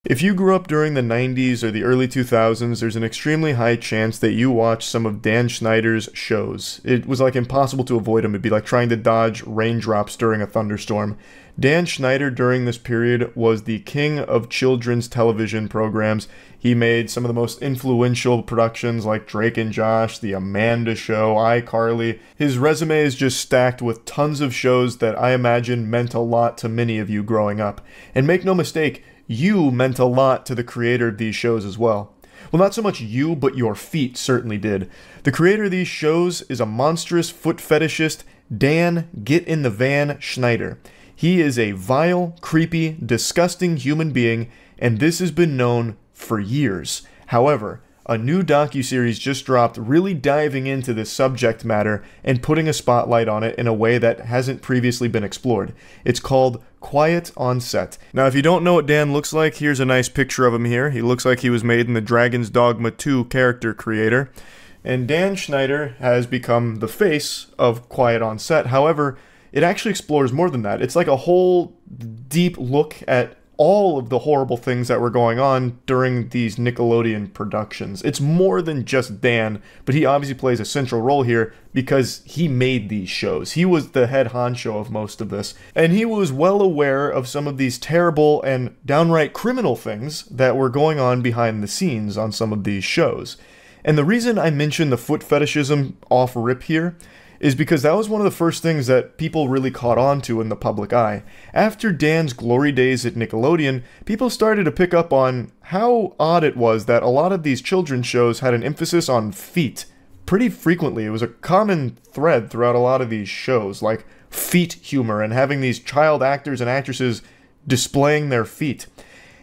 If you grew up during the 90s or the early 2000s, there's an extremely high chance that you watched some of Dan Schneider's shows. It was like impossible to avoid him. It'd be like trying to dodge raindrops during a thunderstorm. Dan Schneider during this period was the king of children's television programs. He made some of the most influential productions like Drake and Josh, The Amanda Show, iCarly. His resume is just stacked with tons of shows that I imagine meant a lot to many of you growing up. And make no mistake, you meant a lot to the creator of these shows as well. Well, not so much you, but your feet certainly did. The creator of these shows is a monstrous foot fetishist, Dan Get in the Van Schneider. He is a vile, creepy, disgusting human being, and this has been known for years. However, a new docuseries just dropped really diving into this subject matter and putting a spotlight on it in a way that hasn't previously been explored. It's called Quiet on Set. Now, if you don't know what Dan looks like, here's a nice picture of him here. He looks like he was made in the Dragon's Dogma 2 character creator. And Dan Schneider has become the face of Quiet on Set. However, it actually explores more than that. It's like a whole deep look at all of the horrible things that were going on during these Nickelodeon productions. It's more than just Dan, but he obviously plays a central role here because he made these shows. He was the head honcho of most of this, and he was well aware of some of these terrible and downright criminal things that were going on behind the scenes on some of these shows. And the reason I mention the foot fetishism off rip here is because that was one of the first things that people really caught on to in the public eye. After Dan's glory days at Nickelodeon, people started to pick up on how odd it was that a lot of these children's shows had an emphasis on feet. Pretty frequently, it was a common thread throughout a lot of these shows, like feet humor and having these child actors and actresses displaying their feet.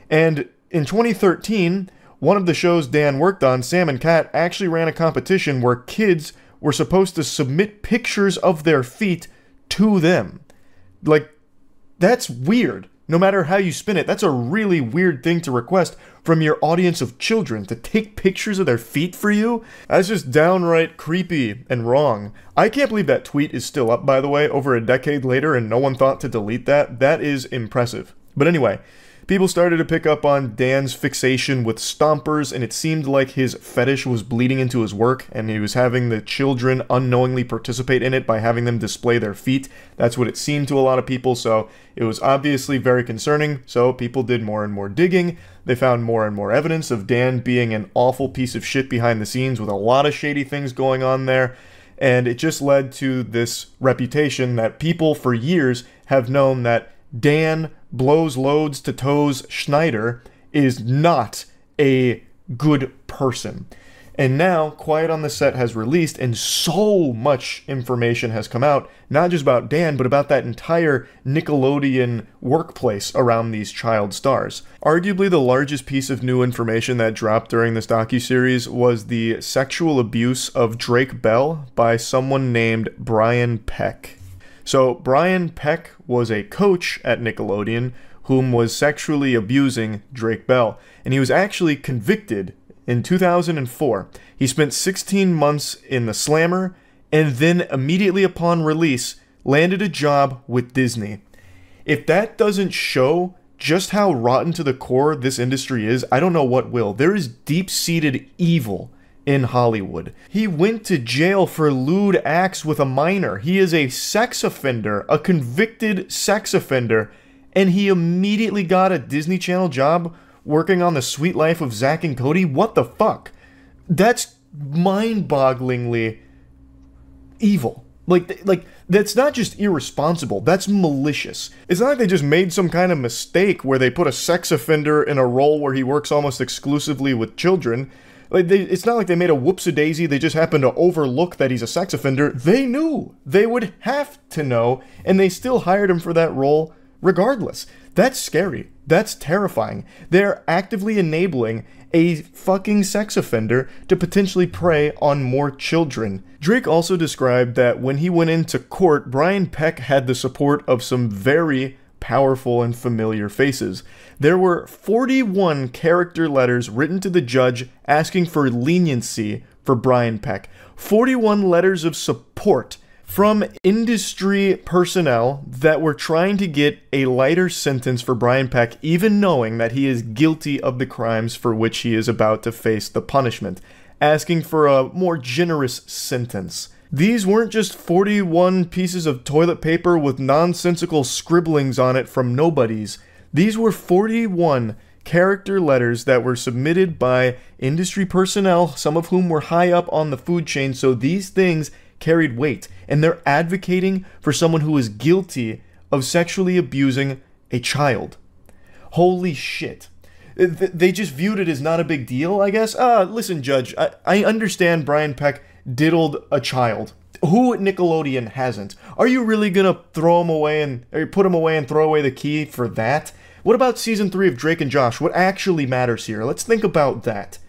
And in 2013, one of the shows Dan worked on, Sam and Cat, actually ran a competition where kids were supposed to submit pictures of their feet to them. Like, that's weird. No matter how you spin it, that's a really weird thing to request from your audience of children, to take pictures of their feet for you. That's just downright creepy and wrong. I can't believe that tweet is still up, by the way, over a decade later, and no one thought to delete that. That is impressive. But anyway, people started to pick up on Dan's fixation with stompers, and it seemed like his fetish was bleeding into his work, and he was having the children unknowingly participate in it by having them display their feet. That's what it seemed to a lot of people, so it was obviously very concerning, so people did more and more digging. They found more and more evidence of Dan being an awful piece of shit behind the scenes with a lot of shady things going on there, and it just led to this reputation that people for years have known that Dan blows loads to toes Schneider is not a good person. And now Quiet on the Set has released, and so much information has come out, not just about Dan, but about that entire Nickelodeon workplace around these child stars. Arguably the largest piece of new information that dropped during this docuseries was the sexual abuse of Drake Bell by someone named Brian Peck. So Brian Peck was a coach at Nickelodeon whom was sexually abusing Drake Bell, and he was actually convicted in 2004. He spent 16 months in the slammer, and then immediately upon release, landed a job with Disney. If that doesn't show just how rotten to the core this industry is, I don't know what will. There is deep-seated evil in Hollywood. He went to jail for lewd acts with a minor. He is a sex offender, a convicted sex offender, and he immediately got a Disney Channel job working on The Sweet Life of Zack and Cody. What the fuck? That's mind-bogglingly evil. Like, that's not just irresponsible, that's malicious. It's not like they just made some kind of mistake where they put a sex offender in a role where he works almost exclusively with children. It's not like they made a whoopsie-daisy, they just happened to overlook that he's a sex offender. They knew. They would have to know, and they still hired him for that role regardless. That's scary. That's terrifying. They're actively enabling a fucking sex offender to potentially prey on more children. Drake also described that when he went into court, Brian Peck had the support of some very powerful and familiar faces. There were 41 character letters written to the judge asking for leniency for Brian Peck. 41 letters of support from industry personnel that were trying to get a lighter sentence for Brian Peck, even knowing that he is guilty of the crimes for which he is about to face the punishment, asking for a more generous sentence. These weren't just 41 pieces of toilet paper with nonsensical scribblings on it from nobodies. These were 41 character letters that were submitted by industry personnel, some of whom were high up on the food chain, so these things carried weight. And they're advocating for someone who is guilty of sexually abusing a child. Holy shit. They just viewed it as not a big deal, I guess. Listen, Judge, I understand Brian Peck diddled a child. Who at Nickelodeon hasn't? Are you really gonna throw him away or put him away and throw away the key for that? What about season 3 of Drake and Josh? What actually matters here? Let's think about that.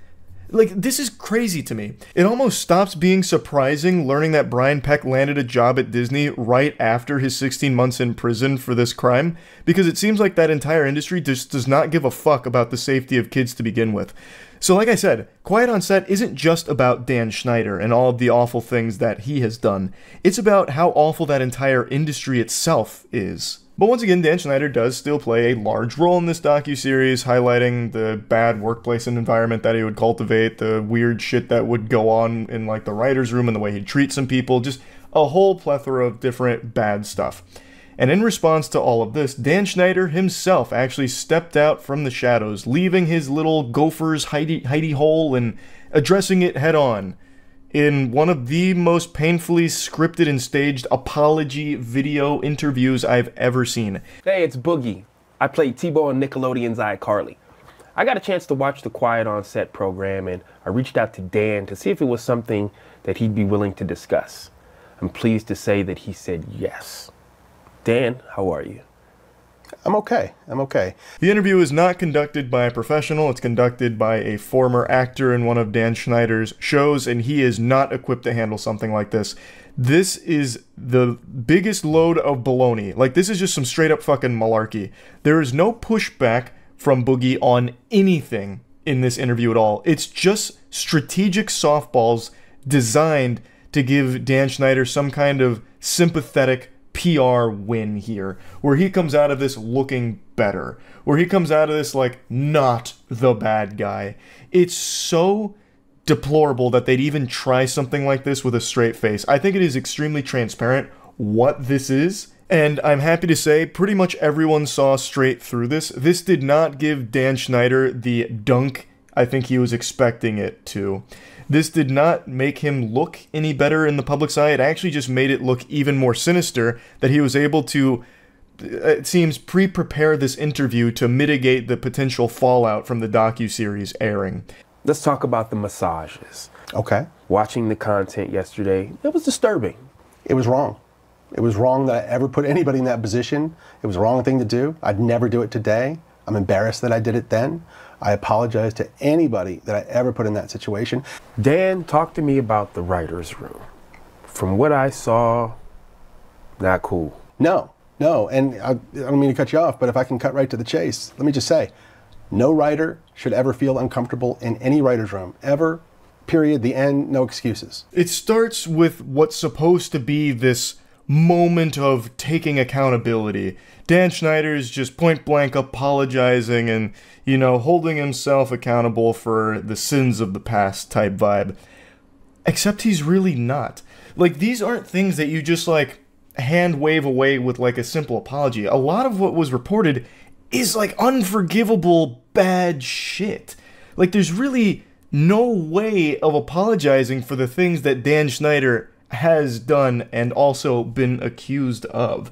Like, this is crazy to me. It almost stops being surprising learning that Brian Peck landed a job at Disney right after his 16 months in prison for this crime, because it seems like that entire industry just does not give a fuck about the safety of kids to begin with. So like I said, Quiet on Set isn't just about Dan Schneider and all of the awful things that he has done. It's about how awful that entire industry itself is. But once again, Dan Schneider does still play a large role in this docuseries, highlighting the bad workplace and environment that he would cultivate, the weird shit that would go on in like the writer's room and the way he'd treat some people, just a whole plethora of different bad stuff. And in response to all of this, Dan Schneider himself actually stepped out from the shadows, leaving his little gopher's hidey hole and addressing it head on in one of the most painfully scripted and staged apology video interviews I've ever seen. Hey, it's Boogie. I played T-Bo on Nickelodeon's iCarly. I got a chance to watch the Quiet on Set program, and I reached out to Dan to see if it was something that he'd be willing to discuss. I'm pleased to say that he said yes. Dan, how are you? I'm okay. The interview is not conducted by a professional. It's conducted by a former actor in one of Dan Schneider's shows, and he is not equipped to handle something like this. This is the biggest load of baloney. Like, this is just some straight up fucking malarkey. There is no pushback from Boogie on anything in this interview at all. It's just strategic softballs designed to give Dan Schneider some kind of sympathetic PR win here, where he comes out of this looking better, where he comes out of this like not the bad guy. It's so deplorable that they'd even try something like this with a straight face. I think it is extremely transparent what this is, and I'm happy to say pretty much everyone saw straight through this. This did not give Dan Schneider the dunk I think he was expecting it to. This did not make him look any better in the public's eye. It actually just made it look even more sinister that he was able to, it seems, pre-prepare this interview to mitigate the potential fallout from the docuseries airing. Let's talk about the massages. Okay. Watching the content yesterday, it was disturbing. It was wrong. It was wrong that I ever put anybody in that position. It was the wrong thing to do. I'd never do it today. I'm embarrassed that I did it then. I apologize to anybody that I ever put in that situation. Dan, talk to me about the writer's room. From what I saw, not cool. No, and I don't mean to cut you off, but if I can cut right to the chase, let me just say, no writer should ever feel uncomfortable in any writer's room, ever, period, the end, no excuses. It starts with what's supposed to be this moment of taking accountability. Dan Schneider is just point blank apologizing and, you know, holding himself accountable for the sins of the past type vibe. Except he's really not. Like, these aren't things that you just, like, hand wave away with, like, a simple apology. A lot of what was reported is, like, unforgivable bad shit. Like, there's really no way of apologizing for the things that Dan Schneider has done and also been accused of.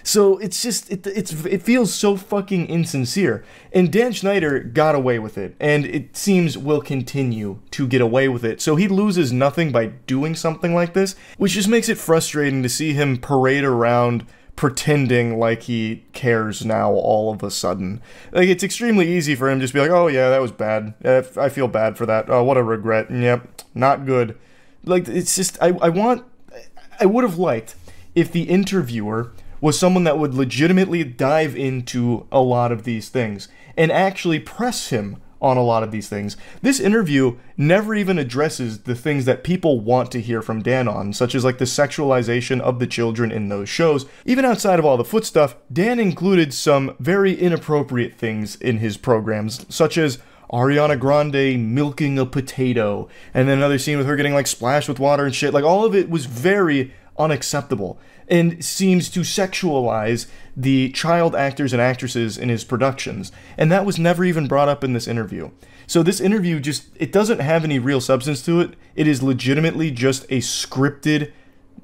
So it's just, it feels so fucking insincere. And Dan Schneider got away with it, and it seems will continue to get away with it. So he loses nothing by doing something like this, which just makes it frustrating to see him parade around pretending like he cares now all of a sudden. Like, it's extremely easy for him to just be like, oh yeah, that was bad. I feel bad for that. Oh, what a regret. Yep, not good. Like, it's just, I would have liked if the interviewer was someone that would legitimately dive into a lot of these things and actually press him on a lot of these things. This interview never even addresses the things that people want to hear from Dan on, such as like the sexualization of the children in those shows. Even outside of all the foot stuff, Dan included some very inappropriate things in his programs, such as Ariana Grande milking a potato, and then another scene with her getting like splashed with water and shit. Like, all of it was very unacceptable and seems to sexualize the child actors and actresses in his productions. And that was never even brought up in this interview. So this interview just, it doesn't have any real substance to it. It is legitimately just a scripted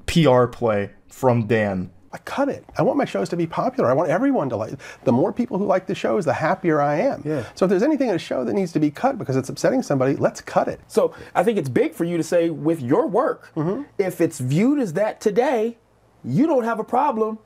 PR play from Dan. I cut it. I want my shows to be popular. I want everyone to like. The more people who like the shows, the happier I am. Yeah. So if there's anything in a show that needs to be cut because it's upsetting somebody, let's cut it. So I think it's big for you to say with your work, if it's viewed as that today, you don't have a problem.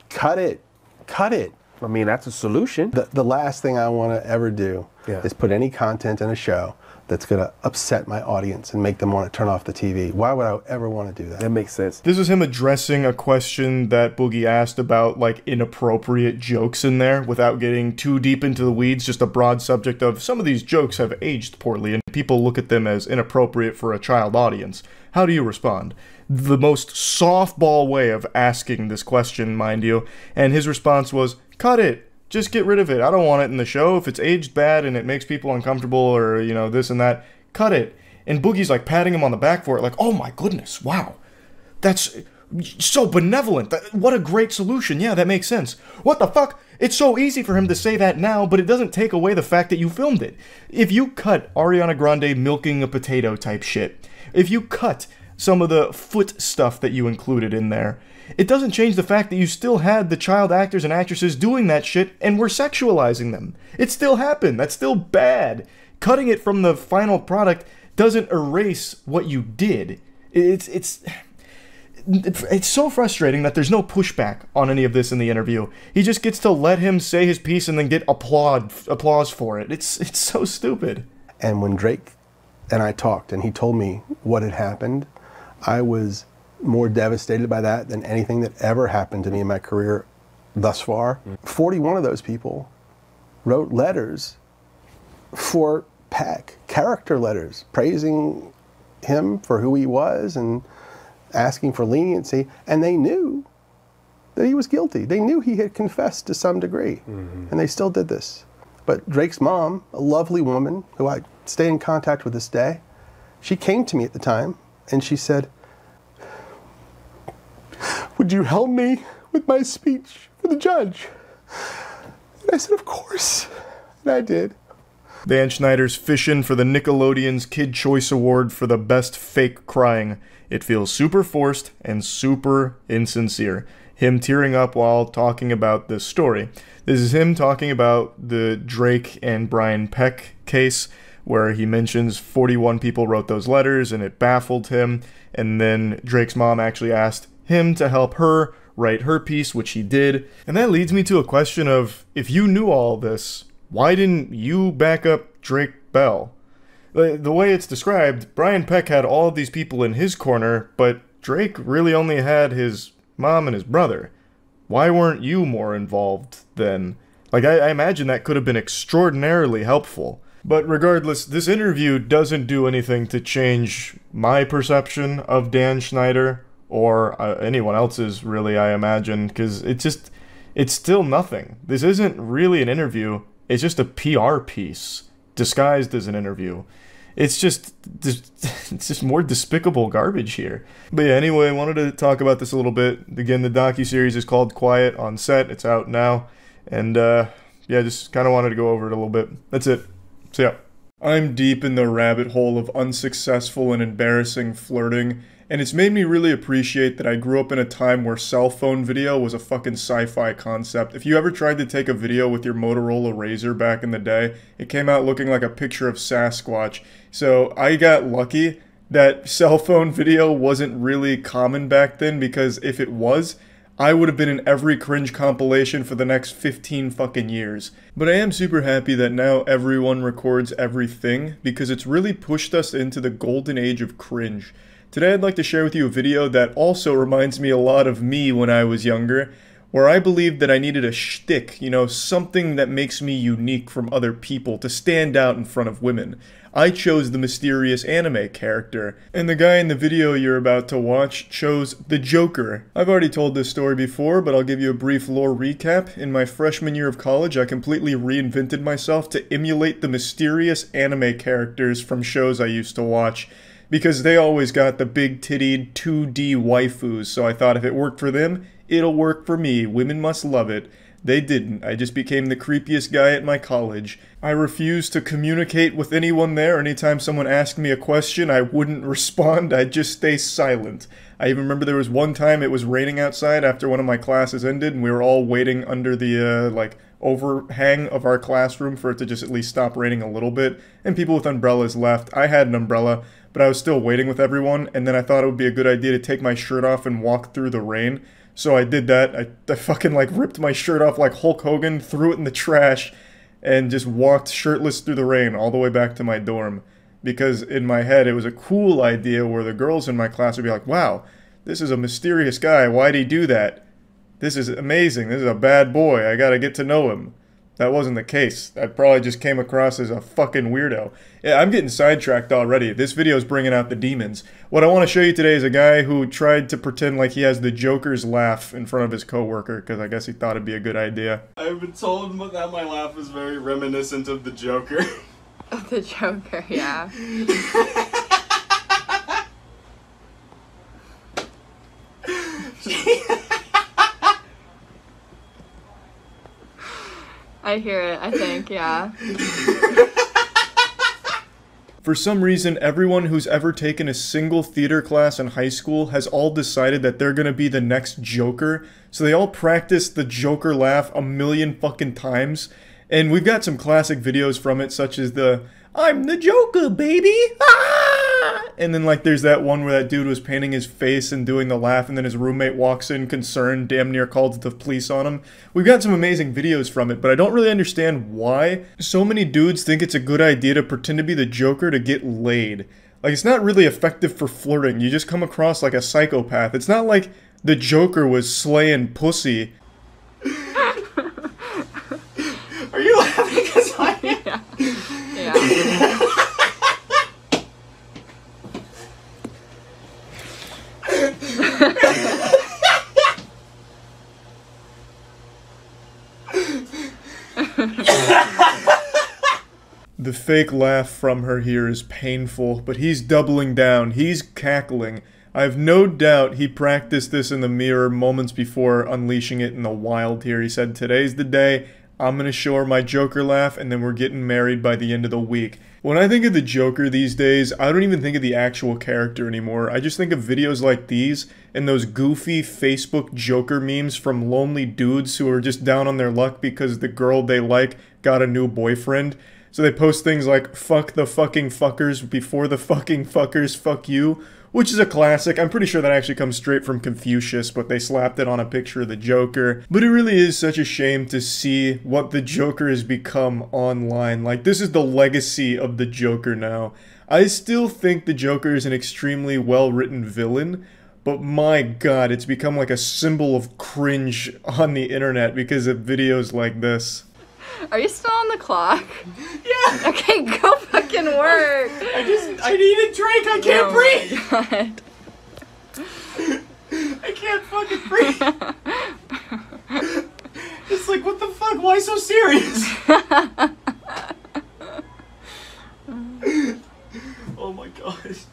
Cut it. Cut it. I mean, that's a solution. The last thing I want to ever do is put any content in a show that's going to upset my audience and make them want to turn off the TV. Why would I ever want to do that? That makes sense. This is him addressing a question that Boogie asked about like inappropriate jokes in there without getting too deep into the weeds, just a broad subject of some of these jokes have aged poorly and people look at them as inappropriate for a child audience. How do you respond? The most softball way of asking this question, mind you, and his response was, cut it. Just get rid of it. I don't want it in the show. If it's aged bad and it makes people uncomfortable or, you know, this and that, cut it. And Boogie's like patting him on the back for it, like, oh my goodness, wow. That's so benevolent. What a great solution. Yeah, that makes sense. What the fuck? It's so easy for him to say that now, but it doesn't take away the fact that you filmed it. If you cut Ariana Grande milking a potato type shit, if you cut some of the foot stuff that you included in there, it doesn't change the fact that you still had the child actors and actresses doing that shit and were sexualizing them. It still happened. That's still bad. Cutting it from the final product doesn't erase what you did. It's so frustrating that there's no pushback on any of this in the interview. He just gets to let him say his piece and then get applause for it. It's so stupid. And when Drake and I talked and he told me what had happened, I was more devastated by that than anything that ever happened to me in my career thus far. 41 of those people wrote letters for Peck, character letters, praising him for who he was and asking for leniency, and they knew that he was guilty. They knew he had confessed to some degree, and they still did this. But Drake's mom, a lovely woman who I stay in contact with this day, she came to me at the time and she said, would you help me with my speech for the judge? And I said, of course. And I did. Dan Schneider's fishing for the Nickelodeon's Kid Choice Award for the best fake crying. It feels super forced and super insincere. Him tearing up while talking about this story. This is him talking about the Drake and Brian Peck case, where he mentions 41 people wrote those letters and it baffled him. And then Drake's mom actually asked him to help her write her piece, which he did. And that leads me to a question of, if you knew all this, why didn't you back up Drake Bell? The way it's described, Brian Peck had all of these people in his corner, but Drake really only had his mom and his brother. Why weren't you more involved then? Like, I imagine that could have been extraordinarily helpful. But regardless, this interview doesn't do anything to change my perception of Dan Schneider, or anyone else's, really, I imagine, because it's still nothing. This isn't really an interview, it's just a PR piece, disguised as an interview. It's just more despicable garbage here. But yeah, anyway, I wanted to talk about this a little bit. Again, the docuseries is called Quiet on Set, it's out now, and yeah, just kind of wanted to go over it a little bit. That's it. So yeah. I'm deep in the rabbit hole of unsuccessful and embarrassing flirting, and it's made me really appreciate that I grew up in a time where cell phone video was a fucking sci-fi concept. If you ever tried to take a video with your Motorola Razr back in the day, it came out looking like a picture of Sasquatch. So I got lucky that cell phone video wasn't really common back then, because if it was, I would have been in every cringe compilation for the next 15 fucking years. But I am super happy that now everyone records everything, because it's really pushed us into the golden age of cringe. Today I'd like to share with you a video that also reminds me a lot of me when I was younger, where I believed that I needed a shtick, you know, something that makes me unique from other people to stand out in front of women. I chose the mysterious anime character, and the guy in the video you're about to watch chose the Joker. I've already told this story before, but I'll give you a brief lore recap. In my freshman year of college, I completely reinvented myself to emulate the mysterious anime characters from shows I used to watch, because they always got the big-tittied 2D waifus, so I thought if it worked for them, it'll work for me. Women must love it. They didn't. I just became the creepiest guy at my college. I refused to communicate with anyone there. Anytime someone asked me a question, I wouldn't respond. I'd just stay silent. I even remember there was one time it was raining outside after one of my classes ended, and we were all waiting under the, overhang of our classroom for it to just at least stop raining a little bit, and people with umbrellas left. I had an umbrella, but I was still waiting with everyone, and then I thought it would be a good idea to take my shirt off and walk through the rain. So I did that. I fucking ripped my shirt off like Hulk Hogan, threw it in the trash, and just walked shirtless through the rain all the way back to my dorm. Because in my head, it was a cool idea where the girls in my class would be like, wow, this is a mysterious guy. Why'd he do that? This is amazing. This is a bad boy. I gotta get to know him. That wasn't the case. I probably just came across as a fucking weirdo. Yeah, I'm getting sidetracked already. This video is bringing out the demons. What I want to show you today is a guy who tried to pretend like he has the Joker's laugh in front of his coworker, because I guess he thought it'd be a good idea. I've been told that my laugh is very reminiscent of the Joker. Of the Joker, yeah. I hear it, I think, yeah. For some reason, everyone who's ever taken a single theater class in high school has all decided that they're gonna be the next Joker, so they all practice the Joker laugh a million fucking times, and we've got some classic videos from it, such as the, "I'm the Joker, baby! Ah!" And then there's that one where that dude was painting his face and doing the laugh, and then his roommate walks in concerned, damn near called the police on him. We've got some amazing videos from it, but I don't really understand why so many dudes think it's a good idea to pretend to be the Joker to get laid. It's not really effective for flirting. You just come across like a psychopath. It's not like the Joker was slaying pussy. Are you laughing because I am? Yeah. Yeah. The fake laugh from her here is painful, but he's doubling down. He's cackling. I have no doubt he practiced this in the mirror moments before unleashing it in the wild here. He said, "Today's the day. I'm gonna show her my Joker laugh, and then we're getting married by the end of the week." When I think of the Joker these days, I don't even think of the actual character anymore. I just think of videos like these and those goofy Facebook Joker memes from lonely dudes who are just down on their luck because the girl they like got a new boyfriend. So they post things like, "Fuck the fucking fuckers before the fucking fuckers fuck you," which is a classic. I'm pretty sure that actually comes straight from Confucius, but they slapped it on a picture of the Joker. But it really is such a shame to see what the Joker has become online. This is the legacy of the Joker now. I still think the Joker is an extremely well-written villain, but my god, it's become like a symbol of cringe on the internet because of videos like this. Are you still on the clock? Yeah! Okay, go fucking work! I need a drink, I can't breathe! God. I can't fucking breathe! It's like, what the fuck, why so serious? Oh my gosh.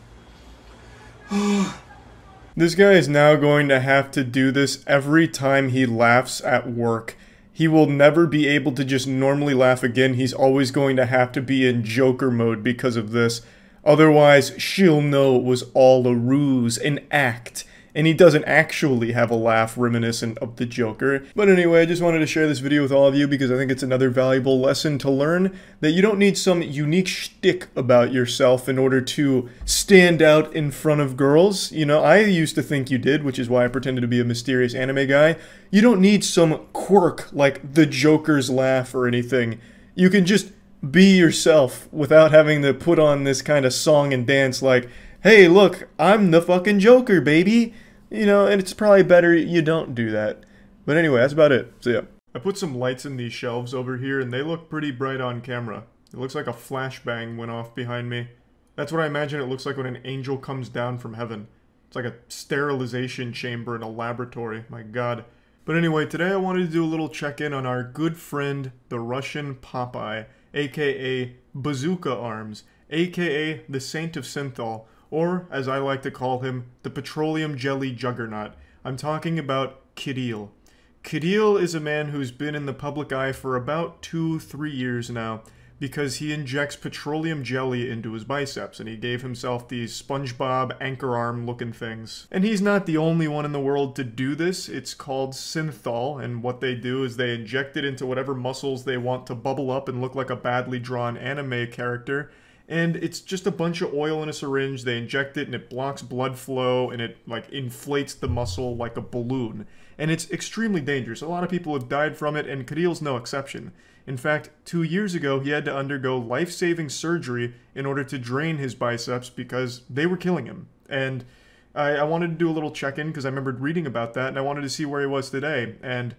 This guy is now going to have to do this every time he laughs at work. He will never be able to just normally laugh again. He's always going to have to be in Joker mode because of this. Otherwise, she'll know it was all a ruse, an act. And he doesn't actually have a laugh reminiscent of the Joker. But anyway, I just wanted to share this video with all of you because I think it's another valuable lesson to learn that you don't need some unique shtick about yourself in order to stand out in front of girls. You know, I used to think you did, which is why I pretended to be a mysterious anime guy. You don't need some quirk like the Joker's laugh or anything. You can just be yourself without having to put on this kind of song and dance like, "Hey, look, I'm the fucking Joker, baby." You know, and it's probably better you don't do that. But But anyway, that's about it. So yeah. I put some lights in these shelves over here, and they look pretty bright on camera. It looks like a flashbang went off behind me. That's what I imagine it looks like when an angel comes down from heaven. It's like a sterilization chamber in a laboratory. My God. But anyway, today I wanted to do a little check-in on our good friend, the Russian Popeye, aka Bazooka Arms, aka the Saint of Synthol, or, as I like to call him, the Petroleum Jelly Juggernaut. I'm talking about Kirill. Kirill is a man who's been in the public eye for about 2-3 years now, because he injects petroleum jelly into his biceps, and he gave himself these SpongeBob anchor arm looking things. And he's not the only one in the world to do this. It's called synthol, and what they do is they inject it into whatever muscles they want to bubble up and look like a badly drawn anime character. And it's just a bunch of oil in a syringe. They inject it and it blocks blood flow and it like inflates the muscle like a balloon. And it's extremely dangerous. A lot of people have died from it, and Kirill's no exception. In fact, 2 years ago, he had to undergo life-saving surgery in order to drain his biceps because they were killing him. And I wanted to do a little check-in because I remembered reading about that, and I wanted to see where he was today. And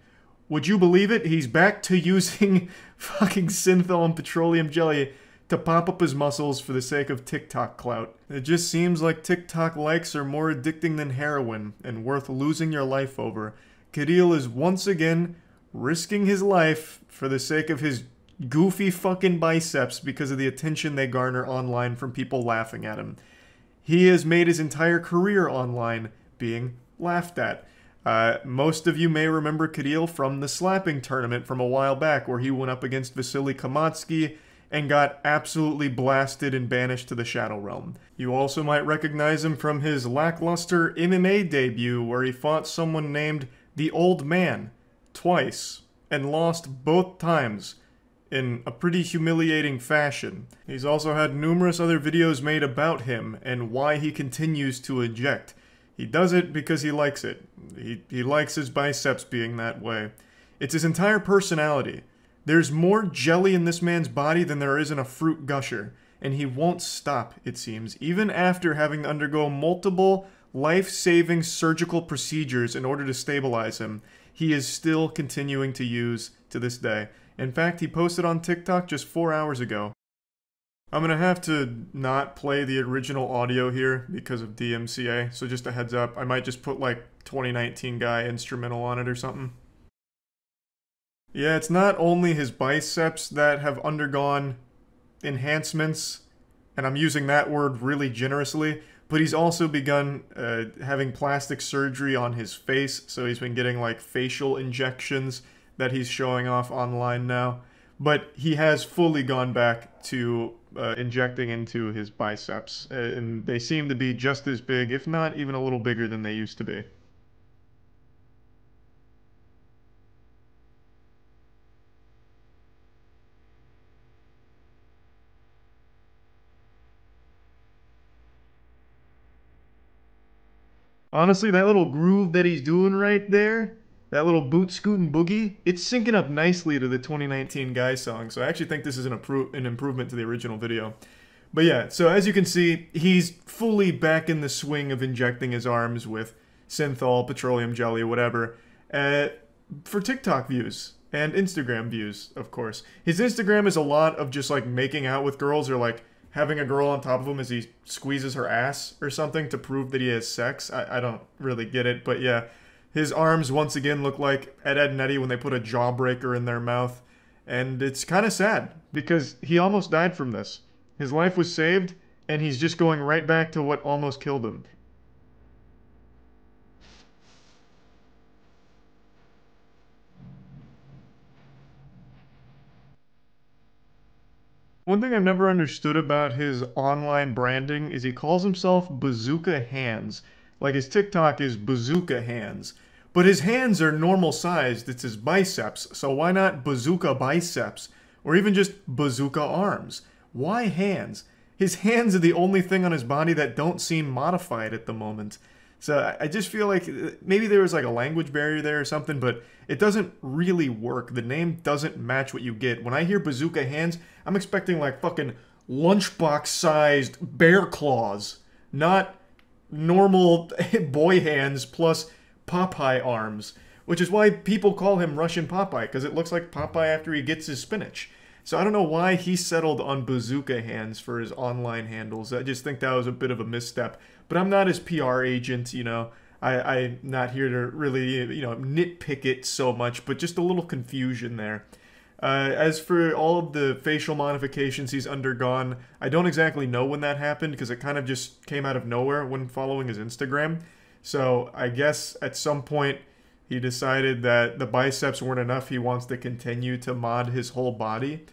would you believe it? He's back to using fucking synthol and petroleum jelly to pop up his muscles for the sake of TikTok clout. It just seems like TikTok likes are more addicting than heroin and worth losing your life over. Kirill is once again risking his life for the sake of his goofy fucking biceps because of the attention they garner online from people laughing at him. He has made his entire career online being laughed at. Most of you may remember Kirill from the slapping tournament from a while back where he went up against Vasily Kamatsky and got absolutely blasted and banished to the Shadow Realm. You also might recognize him from his lackluster MMA debut where he fought someone named The Old Man twice and lost both times in a pretty humiliating fashion. He's also had numerous other videos made about him and why he continues to inject. He does it because he likes it. He likes his biceps being that way. It's his entire personality. There's more jelly in this man's body than there is in a fruit gusher, and he won't stop, it seems, even after having to undergo multiple life-saving surgical procedures in order to stabilize him. He is still continuing to use to this day. In fact, he posted on TikTok just 4 hours ago. I'm gonna have to not play the original audio here because of DMCA, so just a heads up, I might just put like 2019 guy instrumental on it or something. Yeah, it's not only his biceps that have undergone enhancements, and I'm using that word really generously, but he's also begun having plastic surgery on his face, so he's been getting like facial injections that he's showing off online now. But he has fully gone back to injecting into his biceps, and they seem to be just as big, if not even a little bigger than they used to be. Honestly, that little groove that he's doing right there, that little boot scootin' boogie, it's syncing up nicely to the 2019 Guy song, so I actually think this is an improvement to the original video. But yeah, so as you can see, he's fully back in the swing of injecting his arms with synthol, petroleum jelly, whatever, for TikTok views and Instagram views, of course. His Instagram is a lot of just like making out with girls or like having a girl on top of him as he squeezes her ass or something to prove that he has sex. I don't really get it, but yeah. His arms once again look like Ed, Edd n Eddy when they put a jawbreaker in their mouth. And it's kind of sad, because he almost died from this. His life was saved, and he's just going right back to what almost killed him. One thing I've never understood about his online branding is he calls himself Bazooka Hands. Like his TikTok is Bazooka Hands. But his hands are normal sized, it's his biceps, so why not Bazooka Biceps? Or even just Bazooka Arms? Why hands? His hands are the only thing on his body that don't seem modified at the moment. So I just feel like maybe there was like a language barrier there or something, but it doesn't really work. The name doesn't match what you get. When I hear Bazooka Hands, I'm expecting like fucking lunchbox-sized bear claws, not normal boy hands plus Popeye arms. which is why people call him Russian Popeye, because it looks like Popeye after he gets his spinach. So I don't know why he settled on Bazooka Hands for his online handles. I just think that was a bit of a misstep. But I'm not his PR agent, you know. I'm not here to really, you know, nitpick it so much, but just a little confusion there. As for all of the facial modifications he's undergone, I don't exactly know when that happened because it kind of just came out of nowhere when following his Instagram. So I guess at some point he decided that the biceps weren't enough. He wants to continue to mod his whole body.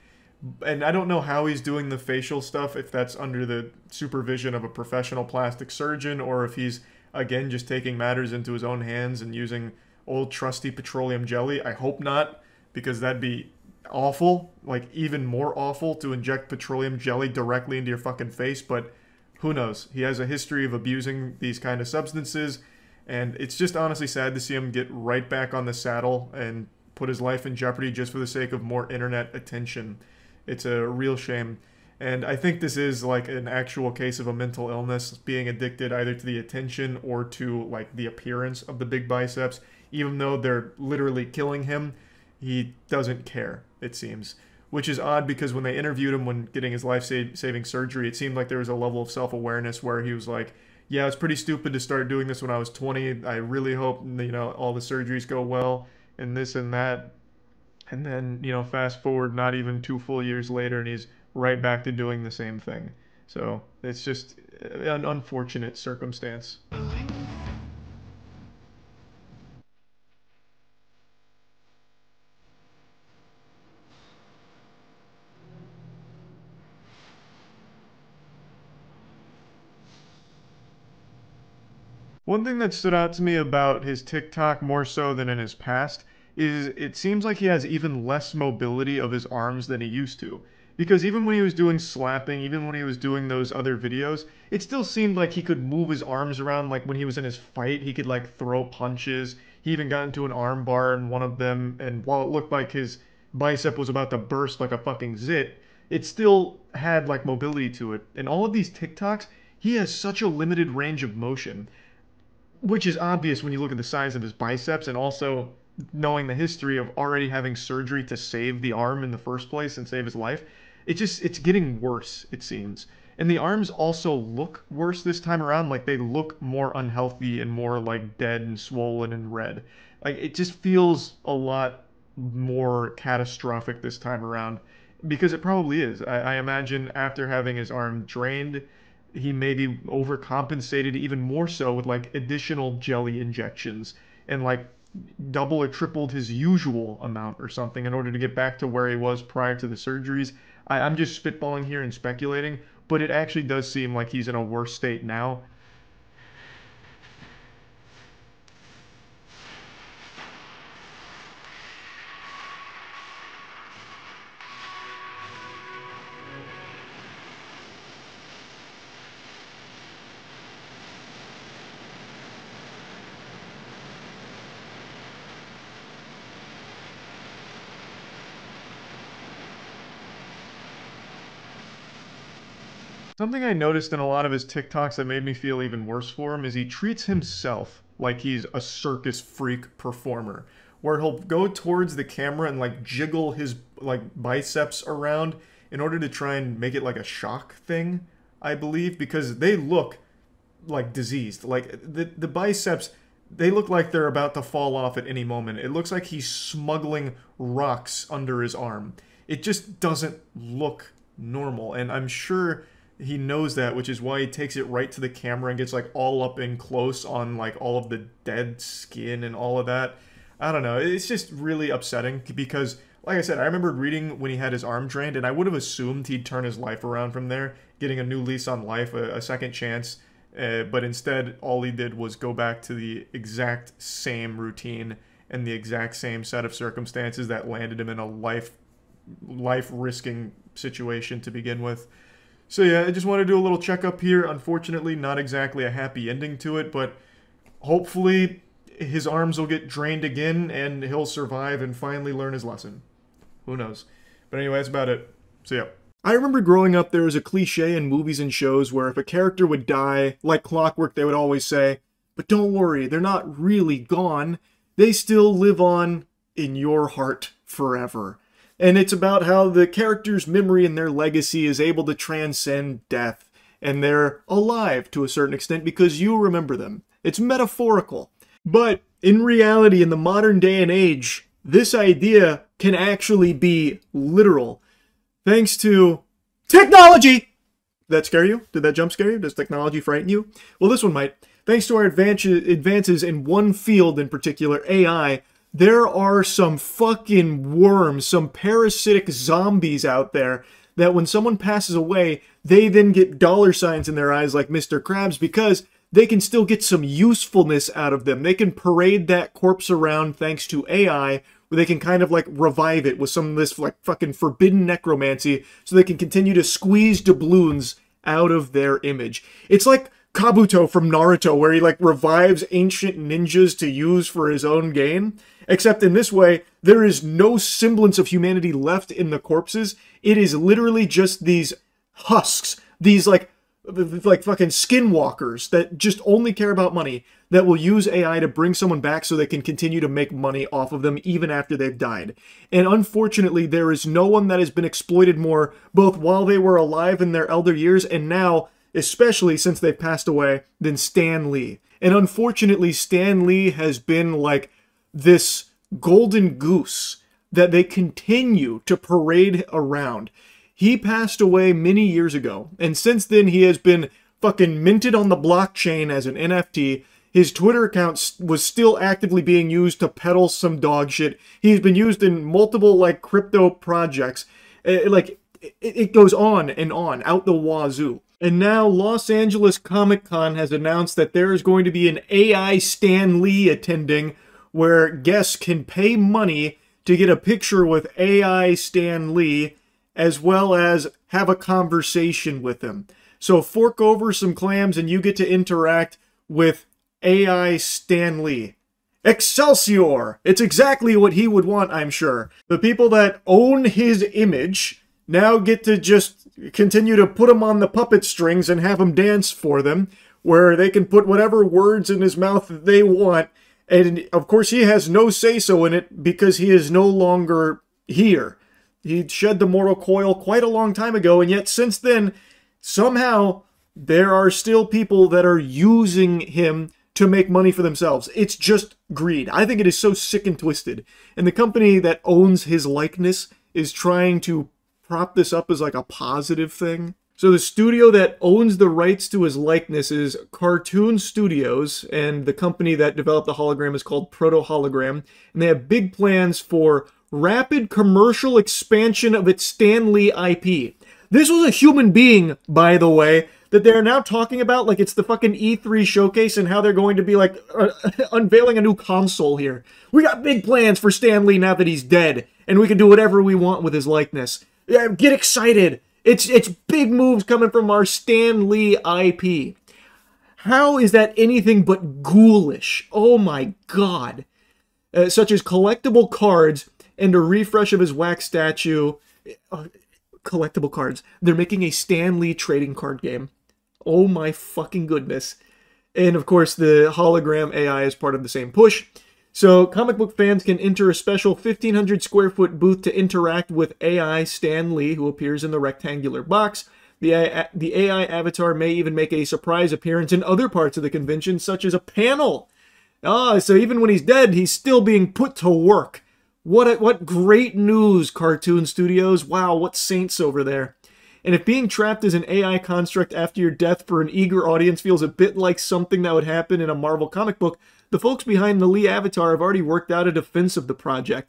And I don't know how he's doing the facial stuff, if that's under the supervision of a professional plastic surgeon or if he's, again, just taking matters into his own hands and using old trusty petroleum jelly. I hope not, because that'd be awful, like even more awful to inject petroleum jelly directly into your fucking face, but who knows? He has a history of abusing these kind of substances, and it's just honestly sad to see him get right back on the saddle and put his life in jeopardy just for the sake of more internet attention. It's a real shame. And I think this is like an actual case of a mental illness, being addicted either to the attention or to like the appearance of the big biceps. Even though they're literally killing him, he doesn't care, it seems. Which is odd because when they interviewed him when getting his life-saving surgery, it seemed like there was a level of self-awareness where he was like, yeah, it's pretty stupid to start doing this when I was 20. I really hope, you know, all the surgeries go well and this and that. And then, you know, fast forward not even 2 full years later and he's right back to doing the same thing. So it's just an unfortunate circumstance. One thing that stood out to me about his TikTok more so than in his past is it seems like he has even less mobility of his arms than he used to. Because even when he was doing slapping, even when he was doing those other videos, it still seemed like he could move his arms around. Like when he was in his fight, he could like throw punches. He even got into an arm bar in one of them, and while it looked like his bicep was about to burst like a fucking zit, it still had like mobility to it. In all of these TikToks, he has such a limited range of motion, which is obvious when you look at the size of his biceps and also knowing the history of already having surgery to save the arm in the first place and save his life. It's getting worse, it seems. And the arms also look worse this time around, like they look more unhealthy and more like dead and swollen and red. Like it just feels a lot more catastrophic this time around, because it probably is. I imagine after having his arm drained, he maybe overcompensated even more so with like additional jelly injections and like double or tripled his usual amount or something in order to get back to where he was prior to the surgeries. I'm just spitballing here and speculating, but it actually does seem like he's in a worse state now. Something I noticed in a lot of his TikToks that made me feel even worse for him is he treats himself like he's a circus freak performer, where he'll go towards the camera and like jiggle his like biceps around in order to try and make it like a shock thing, I believe, because they look like diseased. Like the biceps, they look like they're about to fall off at any moment. It looks like he's smuggling rocks under his arm. It just doesn't look normal, and I'm sure he knows that, which is why he takes it right to the camera and gets like all up in close on like all of the dead skin and all of that. I don't know. It's just really upsetting because, like I said, I remember reading when he had his arm drained, and I would have assumed he'd turn his life around from there, getting a new lease on life, a second chance. But instead, all he did was go back to the exact same routine and the exact same set of circumstances that landed him in a life-risking situation to begin with. So yeah, I just want to do a little checkup here. Unfortunately, not exactly a happy ending to it, but hopefully his arms will get drained again and he'll survive and finally learn his lesson. Who knows? But anyway, that's about it. So yeah. I remember growing up, there was a cliche in movies and shows where if a character would die, like clockwork, they would always say, "But don't worry, they're not really gone. they still live on in your heart forever. And it's about how the character's memory and their legacy is able to transcend death. And they're alive to a certain extent because you remember them. It's metaphorical. But in reality, in the modern day and age, this idea can actually be literal. Thanks to technology! Did that scare you? Did that jump scare you? Does technology frighten you? Well, this one might. Thanks to our advances in one field in particular, AI, there are some fucking worms, some parasitic zombies out there that when someone passes away, they then get dollar signs in their eyes like Mr. Krabs because they can still get some usefulness out of them. They can parade that corpse around thanks to AI, where they can kind of like revive it with some of this like fucking forbidden necromancy so they can continue to squeeze doubloons out of their image. It's like Kabuto from Naruto, where he like revives ancient ninjas to use for his own gain. Except in this way, there is no semblance of humanity left in the corpses. It is literally just these husks, these like fucking skinwalkers that just only care about money, that will use AI to bring someone back so they can continue to make money off of them even after they've died. And unfortunately, there is no one that has been exploited more, both while they were alive in their elder years and now, especially since they've passed away, than Stan Lee. And unfortunately, Stan Lee has been like this golden goose that they continue to parade around. He passed away many years ago, and since then he has been fucking minted on the blockchain as an NFT. His Twitter account was still actively being used to peddle some dog shit. He's been used in multiple, like, crypto projects. It goes on and on, out the wazoo. And now Los Angeles Comic-Con has announced that there is going to be an AI Stan Lee attending, where guests can pay money to get a picture with AI Stan Lee, as well as have a conversation with him. So fork over some clams and you get to interact with AI Stan Lee. Excelsior! It's exactly what he would want, I'm sure. The people that own his image now get to just continue to put him on the puppet strings and have him dance for them, where they can put whatever words in his mouth that they want. And of course he has no say-so in it because he is no longer here. He shed the mortal coil quite a long time ago, and yet since then, somehow, there are still people that are using him to make money for themselves. It's just greed. I think it is so sick and twisted. And the company that owns his likeness is trying to prop this up as like a positive thing. So the studio that owns the rights to his likeness is Cartoon Studios, and the company that developed the hologram is called Proto Hologram, and they have big plans for rapid commercial expansion of its Stan Lee IP. This was a human being, by the way, that they're now talking about like it's the fucking E3 showcase and how they're going to be like unveiling a new console here. We got big plans for Stan Lee now that he's dead, and we can do whatever we want with his likeness. Yeah, get excited! It's big moves coming from our Stan Lee IP. How is that anything but ghoulish? Oh my god. Such as collectible cards and a refresh of his wax statue. Collectible cards. They're making a Stan Lee trading card game. Oh my fucking goodness. And of course the hologram AI is part of the same push. So comic book fans can enter a special 1,500 square foot booth to interact with AI Stan Lee, who appears in the rectangular box. The AI avatar may even make a surprise appearance in other parts of the convention, such as a panel. So even when he's dead, he's still being put to work. What great news, Cartoon Studios. Wow, what saints over there. And if being trapped as an AI construct after your death for an eager audience feels a bit like something that would happen in a Marvel comic book, the folks behind the Lee avatar have already worked out a defense of the project.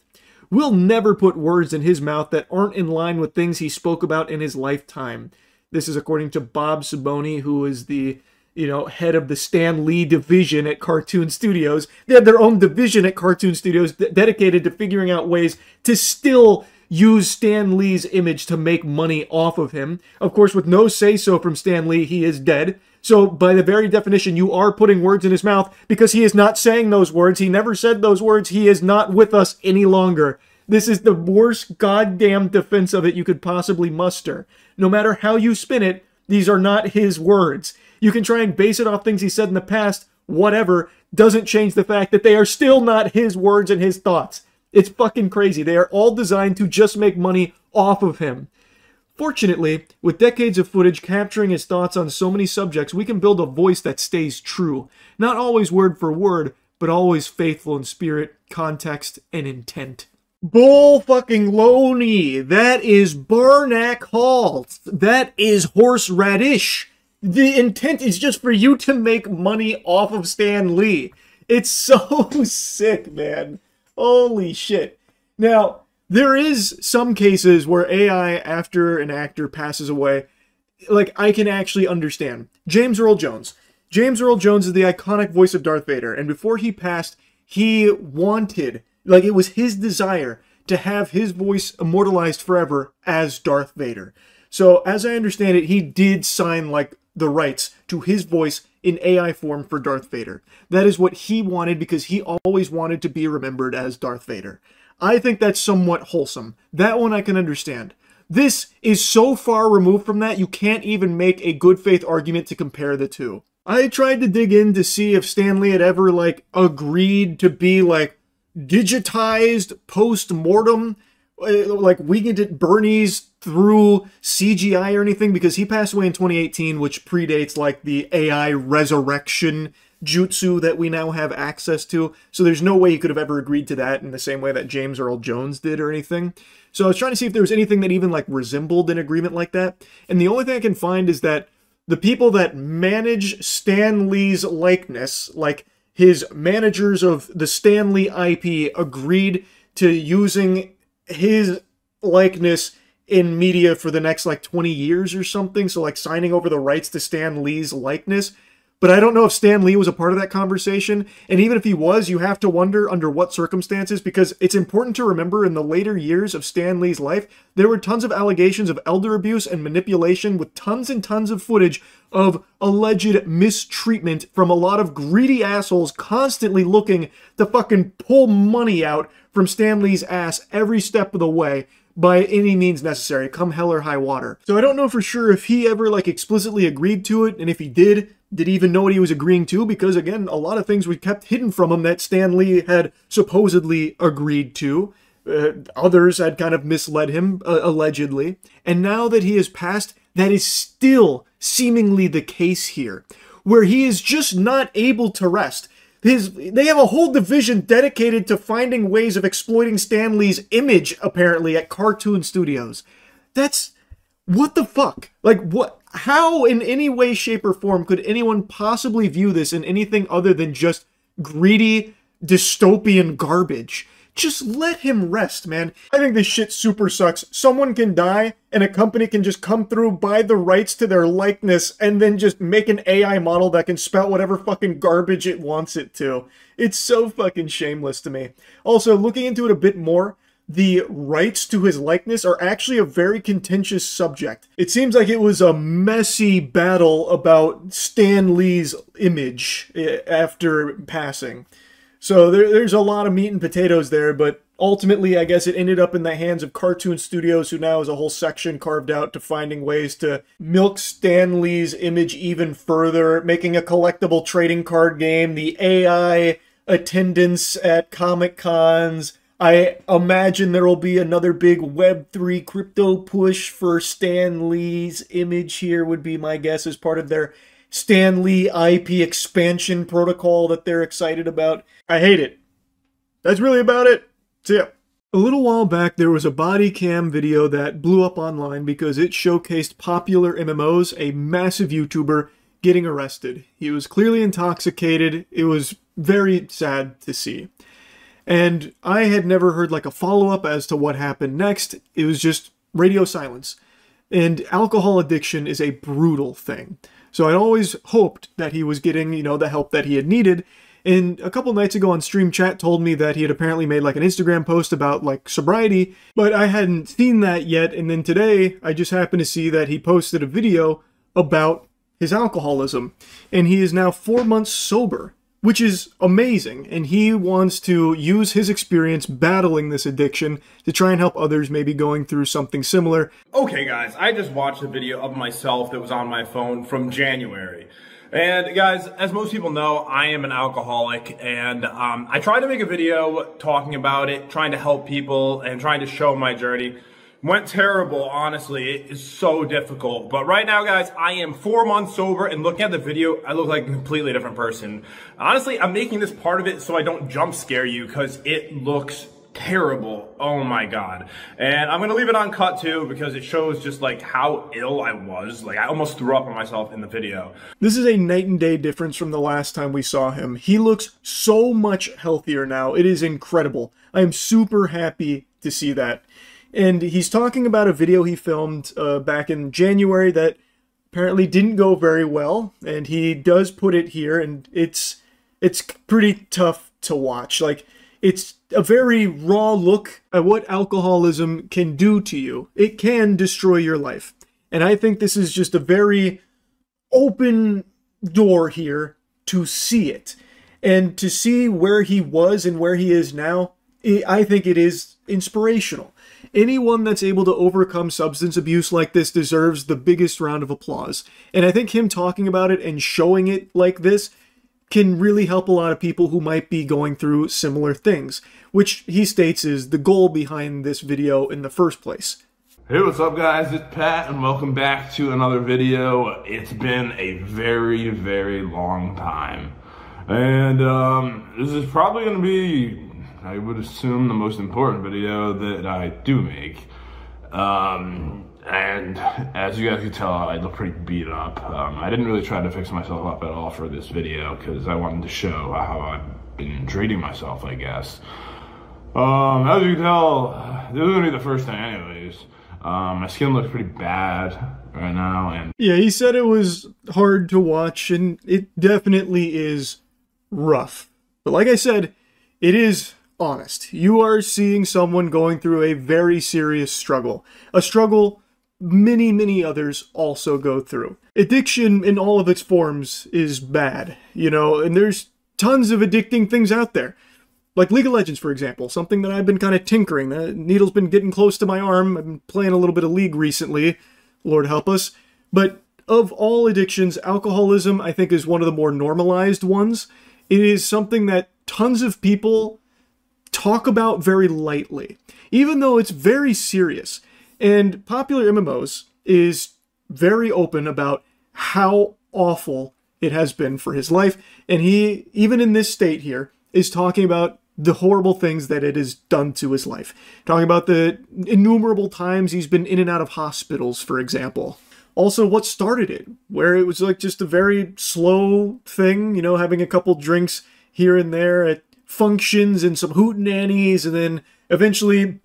We'll never put words in his mouth that aren't in line with things he spoke about in his lifetime. This is according to Bob Saboni, who is the head of the Stan Lee division at Cartoon Studios. They have their own division at Cartoon Studios dedicated to figuring out ways to still use Stan Lee's image to make money off of him. Of course, with no say-so from Stan Lee, he is dead. So by the very definition, you are putting words in his mouth because he is not saying those words. He never said those words. He is not with us any longer. This is the worst goddamn defense of it you could possibly muster. No matter how you spin it, these are not his words. You can try and base it off things he said in the past, whatever. doesn't change the fact that they are still not his words and his thoughts. It's fucking crazy. They are all designed to just make money off of him. Fortunately, with decades of footage capturing his thoughts on so many subjects, we can build a voice that stays true. Not always word for word, but always faithful in spirit, context, and intent. Bull fucking loney. That is Barnack Hall. That is horseradish. The intent is just for you to make money off of Stan Lee. It's so sick, man. Holy shit. Now, there is some cases where AI, after an actor passes away, like, I can actually understand. James Earl Jones. James Earl Jones is the iconic voice of Darth Vader, and before he passed, he wanted, like, it was his desire to have his voice immortalized forever as Darth Vader. So, as I understand it, he did sign, like, the rights to his voice in AI form for Darth Vader. That is what he wanted because he always wanted to be remembered as Darth Vader. I think that's somewhat wholesome. That one I can understand. This is so far removed from that, you can't even make a good faith argument to compare the two. I tried to dig in to see if Stan Lee had ever, like, agreed to be, like, digitized post-mortem, like Weekend at Bernie's through CGI or anything, because he passed away in 2018, which predates, like, the AI resurrection jutsu that we now have access to. So there's no way he could have ever agreed to that in the same way that James Earl Jones did or anything. So I was trying to see if there was anything that even, like, resembled an agreement like that. And the only thing I can find is that the people that manage Stan Lee's likeness, like his managers of the Stan Lee IP, agreed to using his likeness in media for the next, like, 20 years or something. So, like, signing over the rights to Stan Lee's likeness. But I don't know if Stan Lee was a part of that conversation. And even if he was, you have to wonder under what circumstances, because it's important to remember in the later years of Stan Lee's life, there were tons of allegations of elder abuse and manipulation with tons and tons of footage of alleged mistreatment from a lot of greedy assholes constantly looking to fucking pull money out from Stan Lee's ass every step of the way by any means necessary, come hell or high water. So I don't know for sure if he ever, like, explicitly agreed to it, and if he did he even know what he was agreeing to? Because, again, a lot of things were kept hidden from him that Stan Lee had supposedly agreed to. Others had kind of misled him, allegedly. And now that he has passed, that is still seemingly the case here, where he is just not able to rest. They have a whole division dedicated to finding ways of exploiting Stan Lee's image, apparently, at cartoon studios. That's... what the fuck? Like, what? How, in any way, shape, or form, could anyone possibly view this in anything other than just greedy, dystopian garbage? Just let him rest, man. I think this shit super sucks. Someone can die, and a company can just come through, buy the rights to their likeness, and then just make an AI model that can spout whatever fucking garbage it wants it to. It's so fucking shameless to me. Also, looking into it a bit more, the rights to his likeness are actually a very contentious subject. It seems like it was a messy battle about Stan Lee's image after passing. So there's a lot of meat and potatoes there, but ultimately I guess it ended up in the hands of cartoon studios, who now has a whole section carved out to finding ways to milk Stan Lee's image even further, making a collectible trading card game, the AI attendance at Comic Cons. I imagine there will be another big Web3 crypto push for Stan Lee's image here, would be my guess, as part of their Stan Lee IP expansion protocol that they're excited about. I hate it. That's really about it. See ya. A little while back, there was a body cam video that blew up online because it showcased popular MMOs, a massive YouTuber, getting arrested. He was clearly intoxicated. It was very sad to see. And I had never heard, like, a follow-up as to what happened next. It was just radio silence. And alcohol addiction is a brutal thing. So I'd always hoped that he was getting, you know, the help that he had needed. And a couple nights ago on Stream Chat told me that he had apparently made, like, an Instagram post about, like, sobriety, but I hadn't seen that yet. And then today, I just happened to see that he posted a video about his alcoholism. And he is now 4 months sober, which is amazing, and he wants to use his experience battling this addiction to try and help others maybe going through something similar. Okay guys, I just watched a video of myself that was on my phone from January. And guys, as most people know, I am an alcoholic, and I tried to make a video talking about it, trying to help people, and trying to show my journey. Went terrible, honestly. It is so difficult. But right now, guys, I am 4 months sober, and looking at the video, I look like a completely different person. Honestly, I'm making this part of it so I don't jump scare you, because it looks terrible. Oh my god. And I'm gonna leave it uncut too, because it shows just like how ill I was. Like, I almost threw up on myself in the video. This is a night and day difference from the last time we saw him. He looks so much healthier now. It is incredible. I am super happy to see that. And he's talking about a video he filmed back in January that apparently didn't go very well. And he does put it here, and it's pretty tough to watch. Like, it's a very raw look at what alcoholism can do to you. It can destroy your life. And I think this is just a very open door here to see it. And to see where he was and where he is now, I think it is inspirational. Anyone that's able to overcome substance abuse like this deserves the biggest round of applause. And I think him talking about it and showing it like this can really help a lot of people who might be going through similar things, which he states is the goal behind this video in the first place. Hey, what's up guys? It's Pat and welcome back to another video. It's been a very, very long time. And this is probably going to be, I would assume, the most important video that I do make. And as you guys can tell, I look pretty beat up. I didn't really try to fix myself up at all for this video because I wanted to show how I've been treating myself, I guess. As you can tell, this is gonna be the first thing anyways. My skin looks pretty bad right now, and yeah, he said it was hard to watch, and it definitely is rough. But like I said, it is honest. You are seeing someone going through a very serious struggle. A struggle many others also go through. Addiction in all of its forms is bad, you know, and there's tons of addicting things out there. Like League of Legends, for example, something that I've been kind of tinkering. The needle's been getting close to my arm. I've been playing a little bit of League recently, Lord help us. But of all addictions, alcoholism, I think, is one of the more normalized ones. It is something that tons of people talk about very lightly, even though it's very serious. And Popular MMOs is very open about how awful it has been for his life. And he, even in this state here, is talking about the horrible things that it has done to his life. Talking about the innumerable times he's been in and out of hospitals, for example. Also, what started it, where it was like just a very slow thing, you know, having a couple drinks here and there at functions and some hootenannies, and then eventually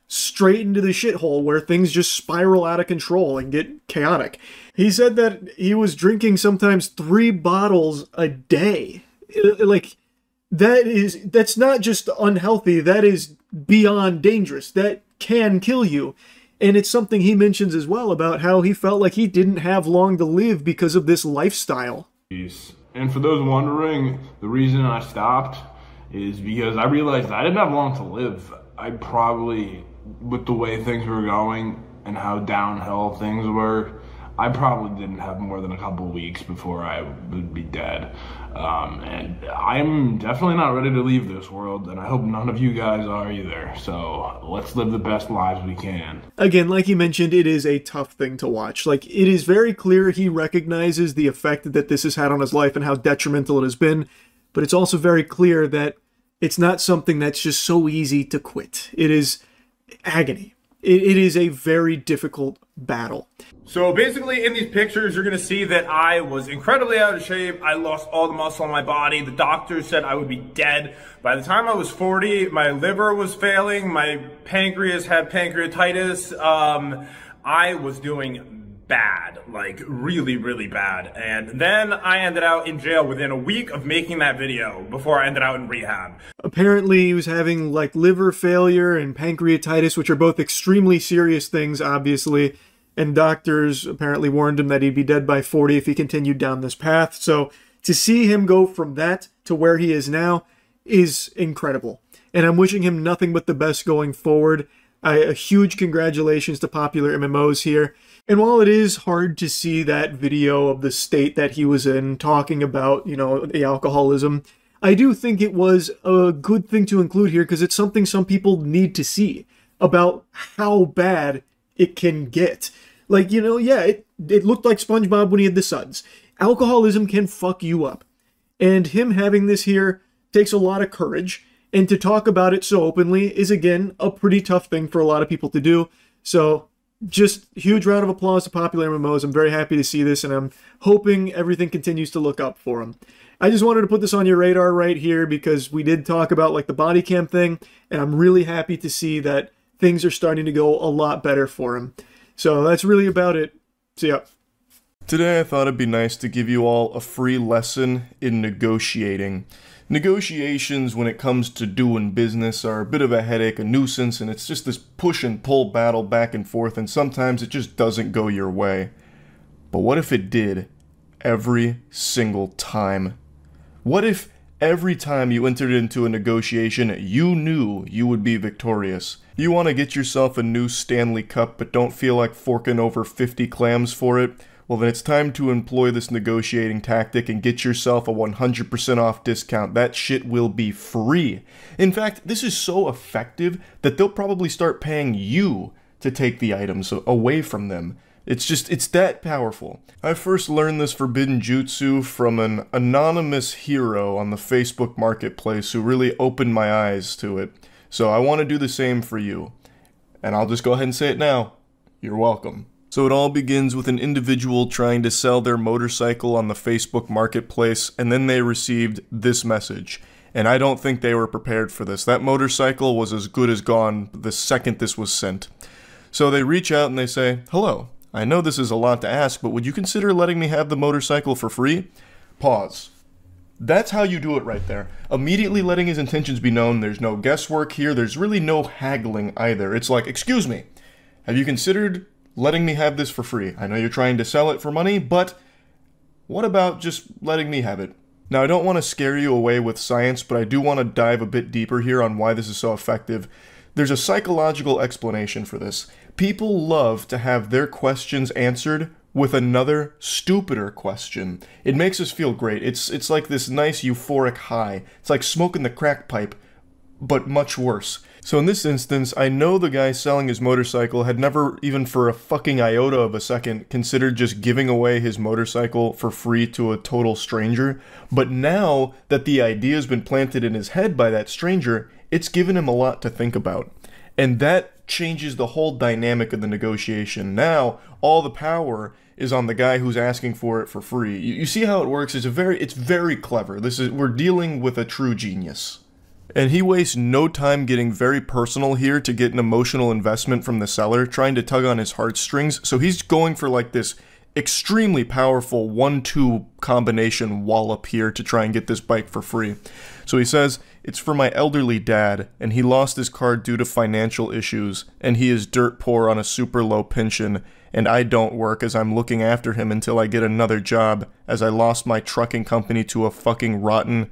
straight into the shithole where things just spiral out of control and get chaotic. He said that he was drinking sometimes 3 bottles a day. Like, that's not just unhealthy, that is beyond dangerous. That can kill you. And it's something he mentions as well about how he felt like he didn't have long to live because of this lifestyle. And for those wondering, the reason I stopped is because I realized I didn't have long to live. I probably, with the way things were going and how downhill things were, I probably didn't have more than a couple weeks before I would be dead. And I'm definitely not ready to leave this world, and I hope none of you guys are either. So let's live the best lives we can. Again, like he mentioned, it is a tough thing to watch. Like, it is very clear he recognizes the effect that this has had on his life and how detrimental it has been. But it's also very clear that it's not something that's just so easy to quit. It is agony. It is a very difficult battle. So basically in these pictures, you're going to see that I was incredibly out of shape. I lost all the muscle on my body. The doctors said I would be dead. By the time I was 40, my liver was failing. My pancreas had pancreatitis. I was doing bad, like really bad. And then I ended out in jail within a week of making that video before I ended out in rehab. Apparently he was having like liver failure and pancreatitis, which are both extremely serious things, obviously. And doctors apparently warned him that he'd be dead by 40 if he continued down this path. So to see him go from that to where he is now is incredible. And I'm wishing him nothing but the best going forward. A huge congratulations to Popular MMOs here. And while it is hard to see that video of the state that he was in talking about, you know, the alcoholism, I do think it was a good thing to include here because it's something some people need to see about how bad it can get. Like, you know, yeah, it looked like SpongeBob when he had the suds. Alcoholism can fuck you up. And him having this here takes a lot of courage. And to talk about it so openly is, again, a pretty tough thing for a lot of people to do. So, just huge round of applause to Popular MMOs. I'm very happy to see this, and I'm hoping everything continues to look up for him. I just wanted to put this on your radar right here because we did talk about, like, the body cam thing, and I'm really happy to see that things are starting to go a lot better for him. So, that's really about it. See ya. Today I thought it'd be nice to give you all a free lesson in negotiating. Negotiations when it comes to doing business are a bit of a headache, a nuisance, and it's just this push and pull battle back and forth, and sometimes it just doesn't go your way. But what if it did every single time? What if every time you entered into a negotiation, you knew you would be victorious? You want to get yourself a new Stanley Cup but don't feel like forking over 50 clams for it? Well, then it's time to employ this negotiating tactic and get yourself a 100% off discount. That shit will be free. In fact, this is so effective that they'll probably start paying you to take the items away from them. It's that powerful. I first learned this forbidden jutsu from an anonymous hero on the Facebook marketplace who really opened my eyes to it. So I want to do the same for you. And I'll just go ahead and say it now. You're welcome. So it all begins with an individual trying to sell their motorcycle on the Facebook marketplace, and then they received this message. And I don't think they were prepared for this. That motorcycle was as good as gone the second this was sent. So they reach out and they say, "Hello, I know this is a lot to ask, but would you consider letting me have the motorcycle for free?" Pause. That's how you do it right there. Immediately letting his intentions be known. There's no guesswork here. There's really no haggling either. It's like, "Excuse me, have you considered letting me have this for free? I know you're trying to sell it for money, but what about just letting me have it?" Now, I don't want to scare you away with science, but I do want to dive a bit deeper here on why this is so effective. There's a psychological explanation for this. People love to have their questions answered with another, stupider question. It makes us feel great. It's like this nice euphoric high. It's like smoking the crack pipe, but much worse. So in this instance, I know the guy selling his motorcycle had never, even for a fucking iota of a second, considered just giving away his motorcycle for free to a total stranger. But now that the idea has been planted in his head by that stranger, it's given him a lot to think about. And that changes the whole dynamic of the negotiation. Now, all the power is on the guy who's asking for it for free. You see how it works? It's very clever. We're dealing with a true genius. And he wastes no time getting very personal here to get an emotional investment from the seller, trying to tug on his heartstrings. So he's going for like this extremely powerful 1-2 combination wallop here to try and get this bike for free. So he says, "It's for my elderly dad, and he lost his car due to financial issues, and he is dirt poor on a super low pension, and I don't work as I'm looking after him until I get another job, as I lost my trucking company to a fucking rotten,"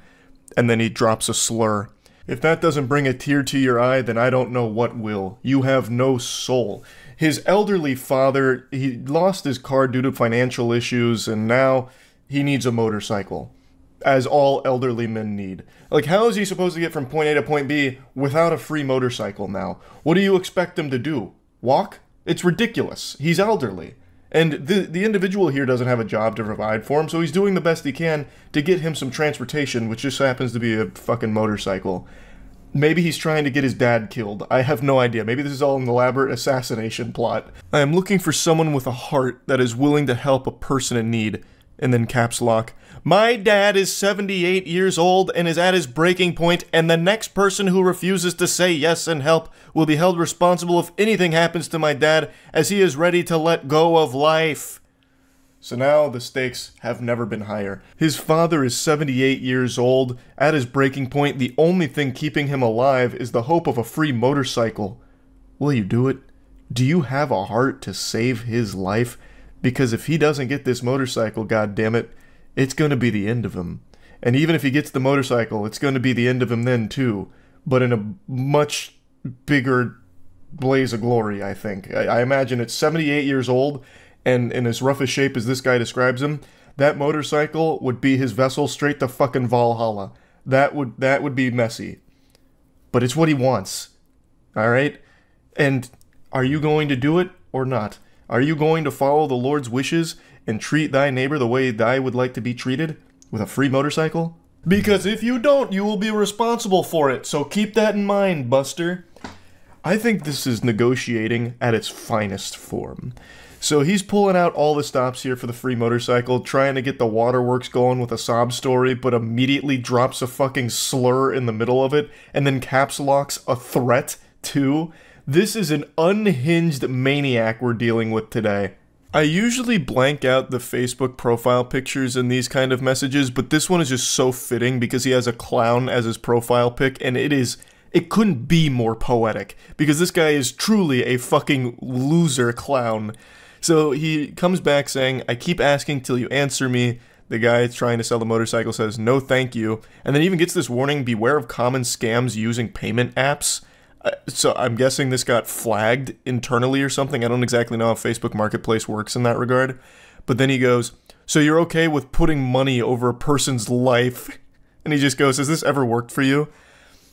and then he drops a slur. If that doesn't bring a tear to your eye, then I don't know what will. You have no soul. His elderly father, he lost his car due to financial issues, and now he needs a motorcycle. As all elderly men need. Like, how is he supposed to get from point A to point B without a free motorcycle now? What do you expect him to do? Walk? It's ridiculous. He's elderly. And the individual here doesn't have a job to provide for him, so he's doing the best he can to get him some transportation, which just happens to be a fucking motorcycle. Maybe he's trying to get his dad killed. I have no idea. Maybe this is all an elaborate assassination plot. I am looking for someone with a heart that is willing to help a person in need. And then caps lock. My dad is 78 years old and is at his breaking point, and the next person who refuses to say yes and help will be held responsible if anything happens to my dad, as he is ready to let go of life. So now the stakes have never been higher. His father is 78 years old. At his breaking point, the only thing keeping him alive is the hope of a free motorcycle. Will you do it? Do you have a heart to save his life? Because if he doesn't get this motorcycle, goddammit, it's going to be the end of him. And even if he gets the motorcycle, it's going to be the end of him then too. But in a much bigger blaze of glory, I think. I imagine it's 78 years old, and in as rough a shape as this guy describes him, that motorcycle would be his vessel straight to fucking Valhalla. That would be messy. But it's what he wants. Alright? And are you going to do it or not? Are you going to follow the Lord's wishes and treat thy neighbor the way thy would like to be treated? With a free motorcycle? Because if you don't, you will be responsible for it, so keep that in mind, Buster. I think this is negotiating at its finest form. So he's pulling out all the stops here for the free motorcycle, trying to get the waterworks going with a sob story, but immediately drops a fucking slur in the middle of it, and then caps locks a threat, too. This is an unhinged maniac we're dealing with today. I usually blank out the Facebook profile pictures in these kind of messages, but this one is just so fitting because he has a clown as his profile pic, and it couldn't be more poetic, because this guy is truly a fucking loser clown. So he comes back saying, I keep asking till you answer me. The guy trying to sell the motorcycle says, no thank you. And then even gets this warning, beware of common scams using payment apps. So I'm guessing this got flagged internally or something. I don't exactly know how Facebook Marketplace works in that regard. But then he goes, so you're okay with putting money over a person's life? And he just goes, has this ever worked for you?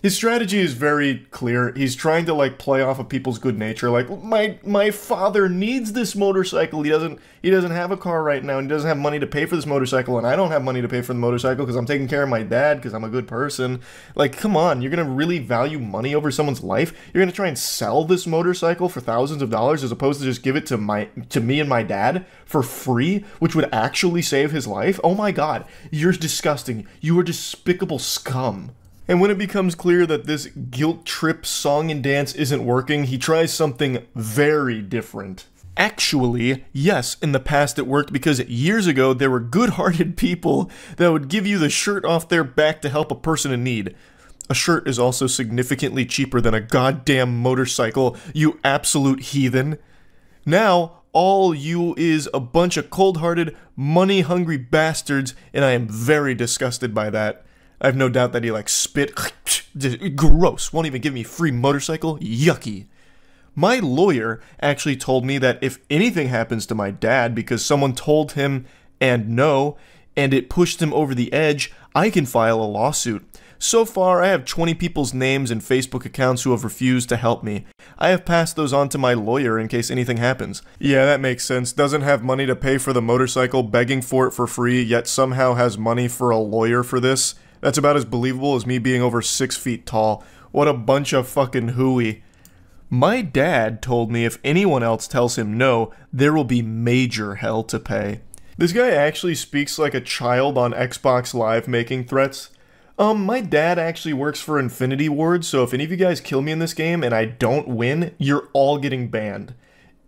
His strategy is very clear. He's trying to, like, play off of people's good nature. Like, my father needs this motorcycle. He doesn't have a car right now, and he doesn't have money to pay for this motorcycle, and I don't have money to pay for the motorcycle because I'm taking care of my dad because I'm a good person. Like, come on, you're gonna really value money over someone's life? You're gonna try and sell this motorcycle for thousands of dollars as opposed to just give it to me and my dad for free, which would actually save his life? Oh my god, you're disgusting. You are despicable scum. And when it becomes clear that this guilt trip song and dance isn't working, he tries something very different. Actually, yes, in the past it worked because years ago there were good-hearted people that would give you the shirt off their back to help a person in need. A shirt is also significantly cheaper than a goddamn motorcycle, you absolute heathen. Now, all you is a bunch of cold-hearted, money-hungry bastards, and I am very disgusted by that. I have no doubt that he, like, spit. Gross. Won't even give me a free motorcycle. Yucky. My lawyer actually told me that if anything happens to my dad because someone told him and no, and it pushed him over the edge, I can file a lawsuit. So far, I have 20 people's names and Facebook accounts who have refused to help me. I have passed those on to my lawyer in case anything happens. Yeah, that makes sense. Doesn't have money to pay for the motorcycle, begging for it for free, yet somehow has money for a lawyer for this. That's about as believable as me being over 6 feet tall. What a bunch of fucking hooey. My dad told me if anyone else tells him no, there will be major hell to pay. This guy actually speaks like a child on Xbox Live making threats. My dad actually works for Infinity Ward, so if any of you guys kill me in this game and I don't win, you're all getting banned.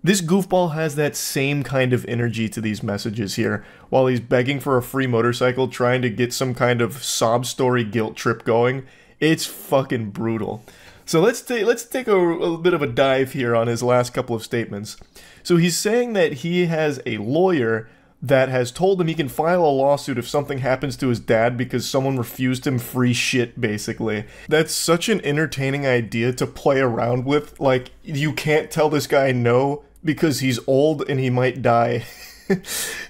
This goofball has that same kind of energy to these messages here, while he's begging for a free motorcycle, trying to get some kind of sob story guilt trip going. It's fucking brutal. So let's take a bit of a dive here on his last couple of statements. So he's saying that he has a lawyer that has told him he can file a lawsuit if something happens to his dad because someone refused him free shit, basically. That's such an entertaining idea to play around with. Like, you can't tell this guy no because he's old and he might die.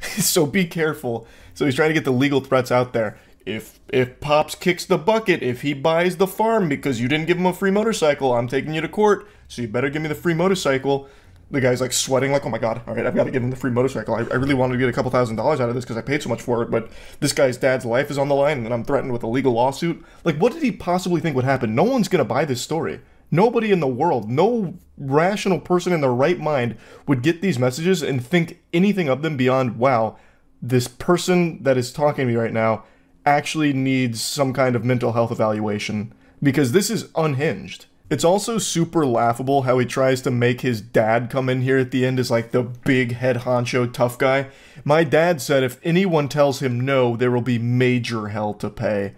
So be careful. So he's trying to get the legal threats out there. If Pops kicks the bucket, if he buys the farm because you didn't give him a free motorcycle, I'm taking you to court, so you better give me the free motorcycle. The guy's like sweating like, oh my god, alright, I've got to give him the free motorcycle. I really wanted to get a couple $1,000s out of this because I paid so much for it, but this guy's dad's life is on the line and I'm threatened with a legal lawsuit. Like, what did he possibly think would happen? No one's going to buy this story. Nobody in the world, no rational person in their right mind would get these messages and think anything of them beyond, wow, this person that is talking to me right now actually needs some kind of mental health evaluation. Because this is unhinged. It's also super laughable how he tries to make his dad come in here at the end as like the big head honcho tough guy. My dad said if anyone tells him no, there will be major hell to pay.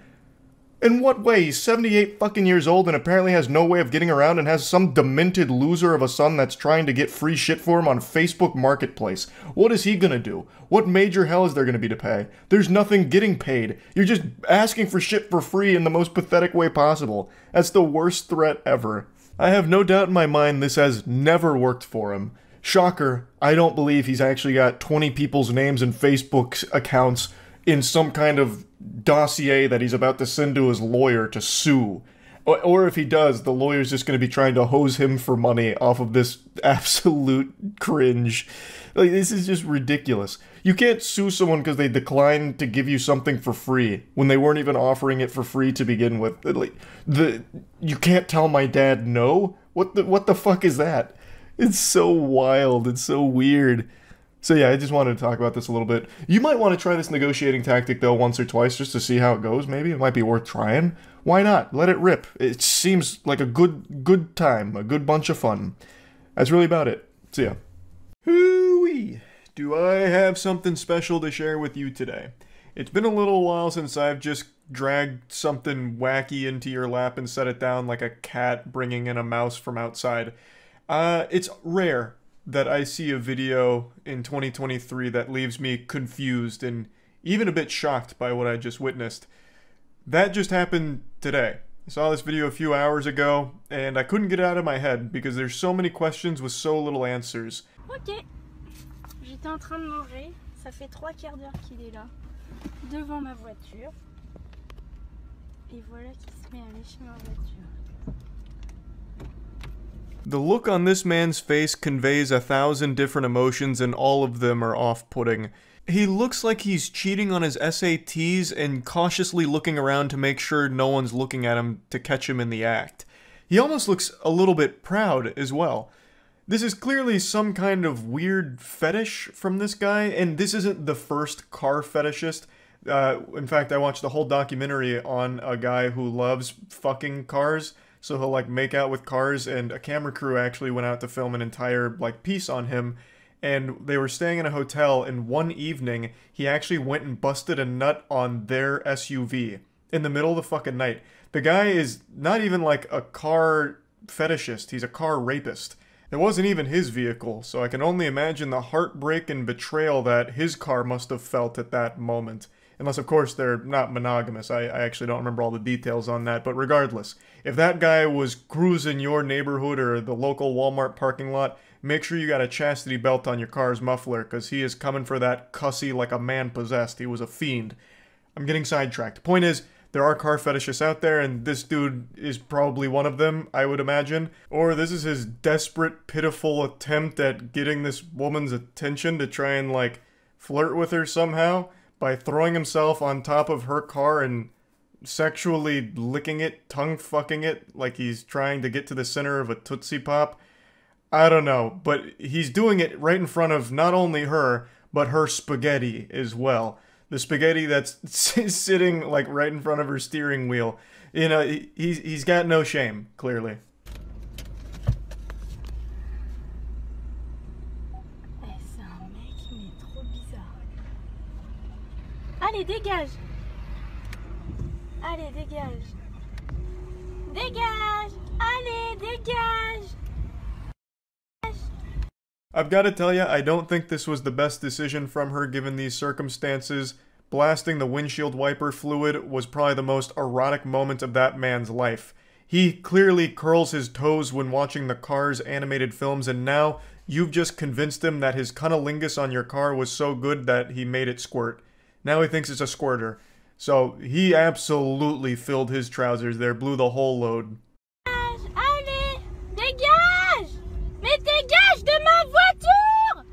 In what way? He's 78 fucking years old and apparently has no way of getting around and has some demented loser of a son that's trying to get free shit for him on Facebook Marketplace. What is he gonna do? What major hell is there gonna be to pay? There's nothing getting paid. You're just asking for shit for free in the most pathetic way possible. That's the worst threat ever. I have no doubt in my mind this has never worked for him. Shocker, I don't believe he's actually got 20 people's names and Facebook accounts in some kind of dossier that he's about to send to his lawyer to sue. Or if he does, the lawyer's just going to be trying to hose him for money off of this absolute cringe. Like, this is just ridiculous. You can't sue someone because they declined to give you something for free when they weren't even offering it for free to begin with. Like, you can't tell my dad no? What the fuck is that? It's so wild. It's so weird. So yeah, I just wanted to talk about this a little bit. You might want to try this negotiating tactic though once or twice just to see how it goes. Maybe it might be worth trying. Why not? Let it rip. It seems like a good time, a good bunch of fun. That's really about it. See ya. Hooey! Do I have something special to share with you today? It's been a little while since I've just dragged something wacky into your lap and set it down like a cat bringing in a mouse from outside. It's rare that I see a video in 2023 that leaves me confused and even a bit shocked by what I just witnessed. That just happened today. I saw this video a few hours ago, and I couldn't get it out of my head because there's so many questions with so little answers. Ok, j'étais en train de manger, ça fait 3/4 d'heure qu'il est là, devant ma voiture, et voilà qu'il se met à lécher ma voiture. The look on this man's face conveys 1,000 different emotions and all of them are off-putting. He looks like he's cheating on his SATs and cautiously looking around to make sure no one's looking at him to catch him in the act. He almost looks a little bit proud as well. This is clearly some kind of weird fetish from this guy, and this isn't the first car fetishist. In fact, I watched a whole documentary on a guy who loves fucking cars. So he'll like make out with cars, and a camera crew actually went out to film an entire like piece on him, and they were staying in a hotel, and one evening he actually went and busted a nut on their SUV in the middle of the fucking night. The guy is not even like a car fetishist, he's a car rapist. It wasn't even his vehicle, so I can only imagine the heartbreak and betrayal that his car must have felt at that moment. Unless, of course, they're not monogamous. I actually don't remember all the details on that. But regardless, if that guy was cruising your neighborhood or the local Walmart parking lot, make sure you got a chastity belt on your car's muffler, because he is coming for that cussy like a man possessed. He was a fiend. I'm getting sidetracked. Point is, there are car fetishists out there, and this dude is probably one of them, I would imagine. Or this is his desperate, pitiful attempt at getting this woman's attention to try and, like, flirt with her somehow by throwing himself on top of her car and sexually licking it, tongue-fucking it, like he's trying to get to the center of a Tootsie Pop. I don't know, but he's doing it right in front of not only her, but her spaghetti as well. The spaghetti that's sitting, like, right in front of her steering wheel. You know, he's got no shame, clearly. Allez, dégage! Allez, dégage! Dégage! Allez, dégage! I've got to tell you, I don't think this was the best decision from her given these circumstances. Blasting the windshield wiper fluid was probably the most erotic moment of that man's life. He clearly curls his toes when watching the Cars animated films, and now you've just convinced him that his cunnilingus on your car was so good that he made it squirt. Now he thinks it's a squirter. So he absolutely filled his trousers there, blew the whole load. Allez, dégage! Mais dégage de ma voiture!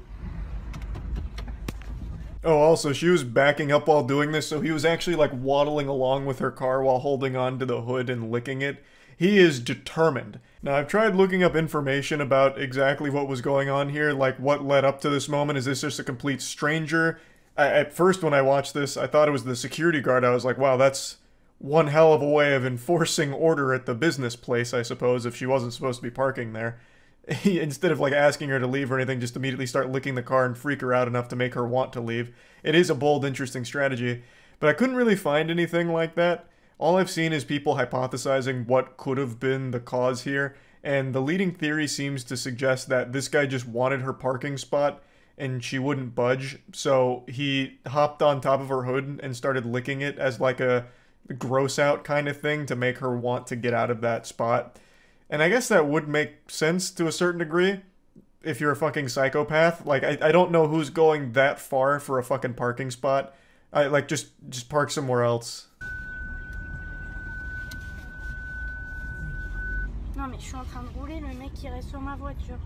Oh, also, she was backing up while doing this, so he was actually like waddling along with her car while holding on to the hood and licking it. He is determined. Now, I've tried looking up information about exactly what was going on here, like what led up to this moment. Is this just a complete stranger? At first, when I watched this, I thought it was the security guard. I was like, wow, that's one hell of a way of enforcing order at the business place, I suppose, if she wasn't supposed to be parking there. Instead of, like, asking her to leave or anything, just immediately start licking the car and freak her out enough to make her want to leave. It is a bold, interesting strategy. But I couldn't really find anything like that. All I've seen is people hypothesizing what could have been the cause here. And the leading theory seems to suggest that this guy just wanted her parking spot and she wouldn't budge, so he hopped on top of her hood and started licking it as like a gross out kind of thing to make her want to get out of that spot. And I guess that would make sense to a certain degree if you're a fucking psychopath. Like, I don't know who's going that far for a fucking parking spot. Like, just park somewhere else. Non mais je suis en train de rouler, le mec il reste sur ma voiture.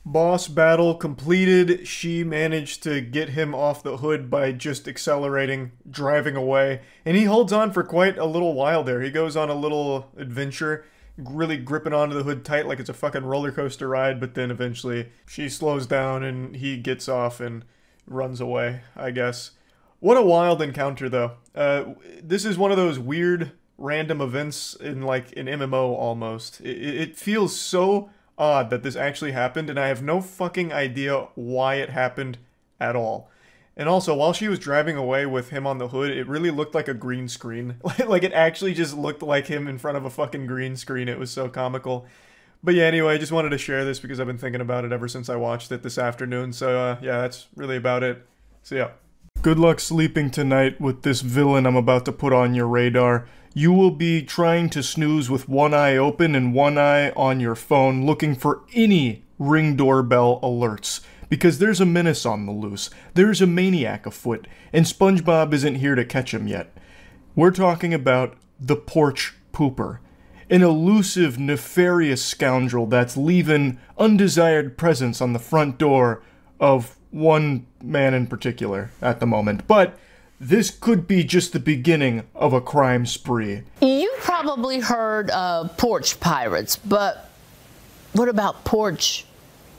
Boss battle completed. She managed to get him off the hood by just accelerating, driving away. And he holds on for quite a little while there. He goes on a little adventure, really gripping onto the hood tight like it's a fucking roller coaster ride. But then eventually she slows down and he gets off and runs away, I guess. What a wild encounter, though. This is one of those weird random events in like an MMO almost. It feels so odd that this actually happened, and I have no fucking idea why it happened at all. And also, while she was driving away with him on the hood, it really looked like a green screen. Like, it actually just looked like him in front of a fucking green screen. It was so comical. But yeah, anyway, I just wanted to share this because I've been thinking about it ever since I watched it this afternoon. So, yeah, that's really about it. See ya. Good luck sleeping tonight with this villain I'm about to put on your radar. You will be trying to snooze with one eye open and one eye on your phone, looking for any Ring doorbell alerts. Because there's a menace on the loose, there's a maniac afoot, and SpongeBob isn't here to catch him yet. We're talking about the Porch Pooper. An elusive, nefarious scoundrel that's leaving undesired presents on the front door of one man in particular at the moment. But this could be just the beginning of a crime spree. You probably heard of porch pirates, but what about porch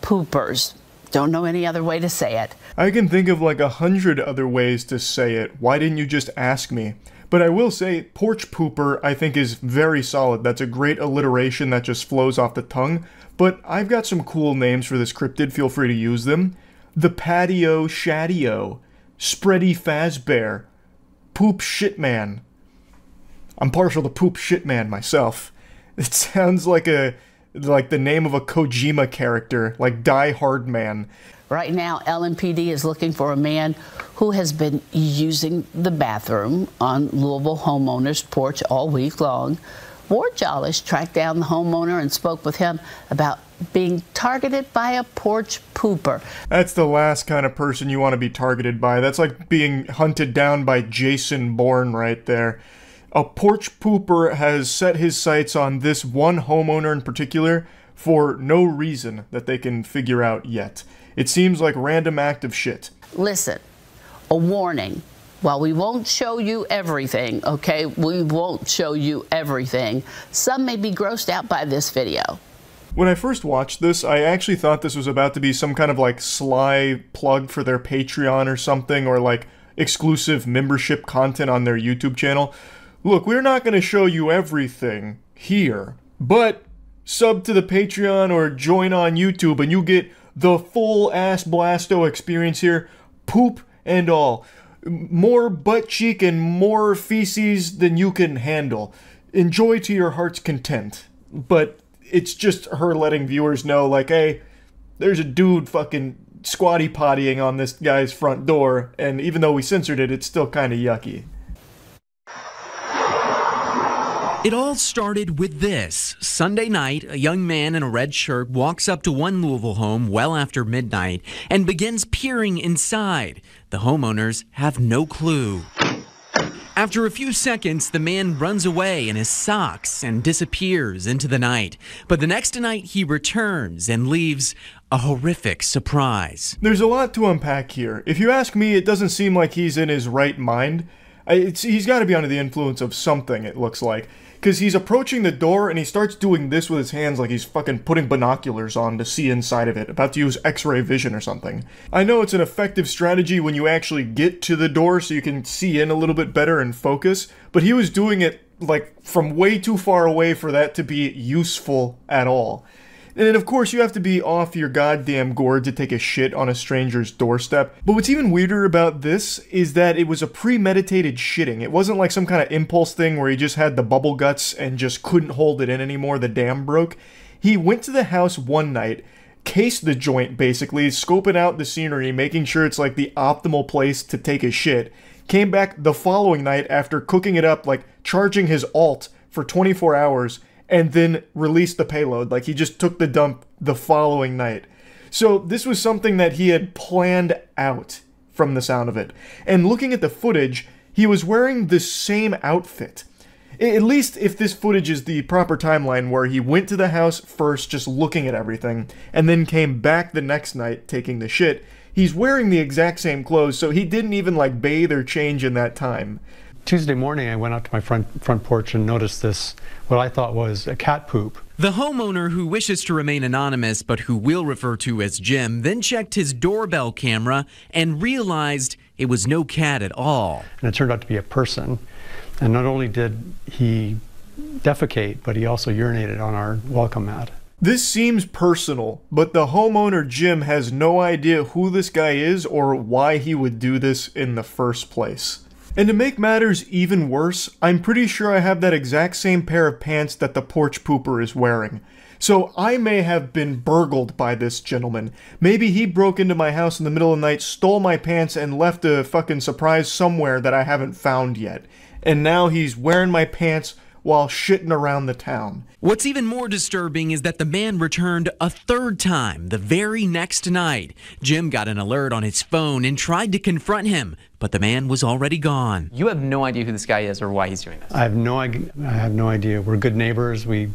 poopers? Don't know any other way to say it. I can think of like 100 other ways to say it. Why didn't you just ask me? But I will say, porch pooper I think is very solid. That's a great alliteration that just flows off the tongue. But I've got some cool names for this cryptid, feel free to use them. The Patio Shadio, Spready Fazbear, Poop Shitman. I'm partial to Poop Shitman myself. It sounds like the name of a Kojima character, like Die Hard Man. Right now, LMPD is looking for a man who has been using the bathroom on Louisville homeowner's porch all week long. Ward Jollish tracked down the homeowner and spoke with him about being targeted by a porch pooper. That's the last kind of person you want to be targeted by. That's like being hunted down by Jason Bourne right there. A porch pooper has set his sights on this one homeowner in particular for no reason that they can figure out yet. It seems like random act of shit. Listen, a warning. While we won't show you everything, okay? We won't show you everything. Some may be grossed out by this video. When I first watched this, I actually thought this was about to be some kind of like sly plug for their Patreon or something, or like exclusive membership content on their YouTube channel. Look, we're not going to show you everything here, but sub to the Patreon or join on YouTube and you get the full ass blasto experience here, poop and all. More butt cheek and more feces than you can handle. Enjoy to your heart's content. But it's just her letting viewers know, like, hey, there's a dude fucking squatty pottying on this guy's front door, and even though we censored it, it's still kind of yucky. It all started with this. Sunday night, a young man in a red shirt walks up to one Louisville home well after midnight and begins peering inside. The homeowners have no clue. After a few seconds, the man runs away in his socks and disappears into the night. But the next night, he returns and leaves a horrific surprise. There's a lot to unpack here. If you ask me, it doesn't seem like he's in his right mind. He's got to be under the influence of something, it looks like. Because he's approaching the door and he starts doing this with his hands like he's fucking putting binoculars on to see inside of it, about to use X-ray vision or something. I know it's an effective strategy when you actually get to the door so you can see in a little bit better and focus, but he was doing it like from way too far away for that to be useful at all. And then, of course, you have to be off your goddamn gourd to take a shit on a stranger's doorstep. But what's even weirder about this is that it was a premeditated shitting. It wasn't like some kind of impulse thing where he just had the bubble guts and just couldn't hold it in anymore, the dam broke. He went to the house one night, case the joint, basically, scoping out the scenery, making sure it's like the optimal place to take a shit. Came back the following night after cooking it up, like charging his alt for 24 hours, and then released the payload. Like, he just took the dump the following night. So this was something that he had planned out from the sound of it. And looking at the footage, he was wearing the same outfit. At least if this footage is the proper timeline, where he went to the house first just looking at everything, and then came back the next night taking the shit, he's wearing the exact same clothes, so he didn't even like bathe or change in that time. Tuesday morning, I went out to my front porch and noticed this, what I thought was a cat poop. The homeowner, who wishes to remain anonymous but who we'll refer to as Jim, then checked his doorbell camera and realized it was no cat at all. And it turned out to be a person. And not only did he defecate, but he also urinated on our welcome mat. This seems personal, but the homeowner Jim has no idea who this guy is or why he would do this in the first place. And to make matters even worse, I'm pretty sure I have that exact same pair of pants that the porch pooper is wearing. So I may have been burgled by this gentleman. Maybe he broke into my house in the middle of the night, stole my pants, and left a fucking surprise somewhere that I haven't found yet. And now he's wearing my pants while shitting around the town. What's even more disturbing is that the man returned a third time the very next night. Jim got an alert on his phone and tried to confront him, but the man was already gone. You have no idea who this guy is or why he's doing this? I have no idea. We're good neighbors. We,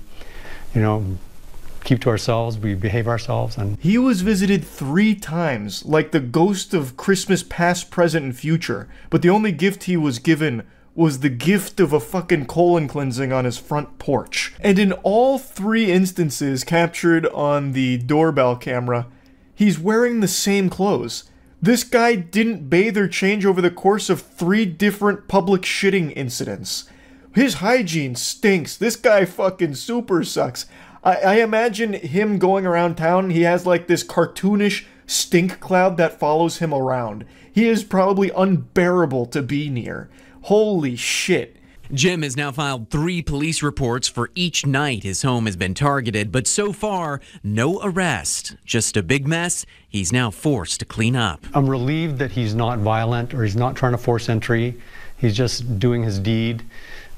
keep to ourselves. We behave ourselves. And he was visited 3 times, like the ghost of Christmas past, present, and future. But the only gift he was given was the gift of a fucking colon cleansing on his front porch. And in all 3 instances captured on the doorbell camera, he's wearing the same clothes. This guy didn't bathe or change over the course of 3 different public shitting incidents. His hygiene stinks. This guy fucking super sucks. I imagine him going around town, he has like this cartoonish stink cloud that follows him around. He is probably unbearable to be near. Holy shit. Jim has now filed 3 police reports for each night his home has been targeted, but so far, no arrest. Just a big mess he's now forced to clean up. I'm relieved that he's not violent or he's not trying to force entry. He's just doing his deed.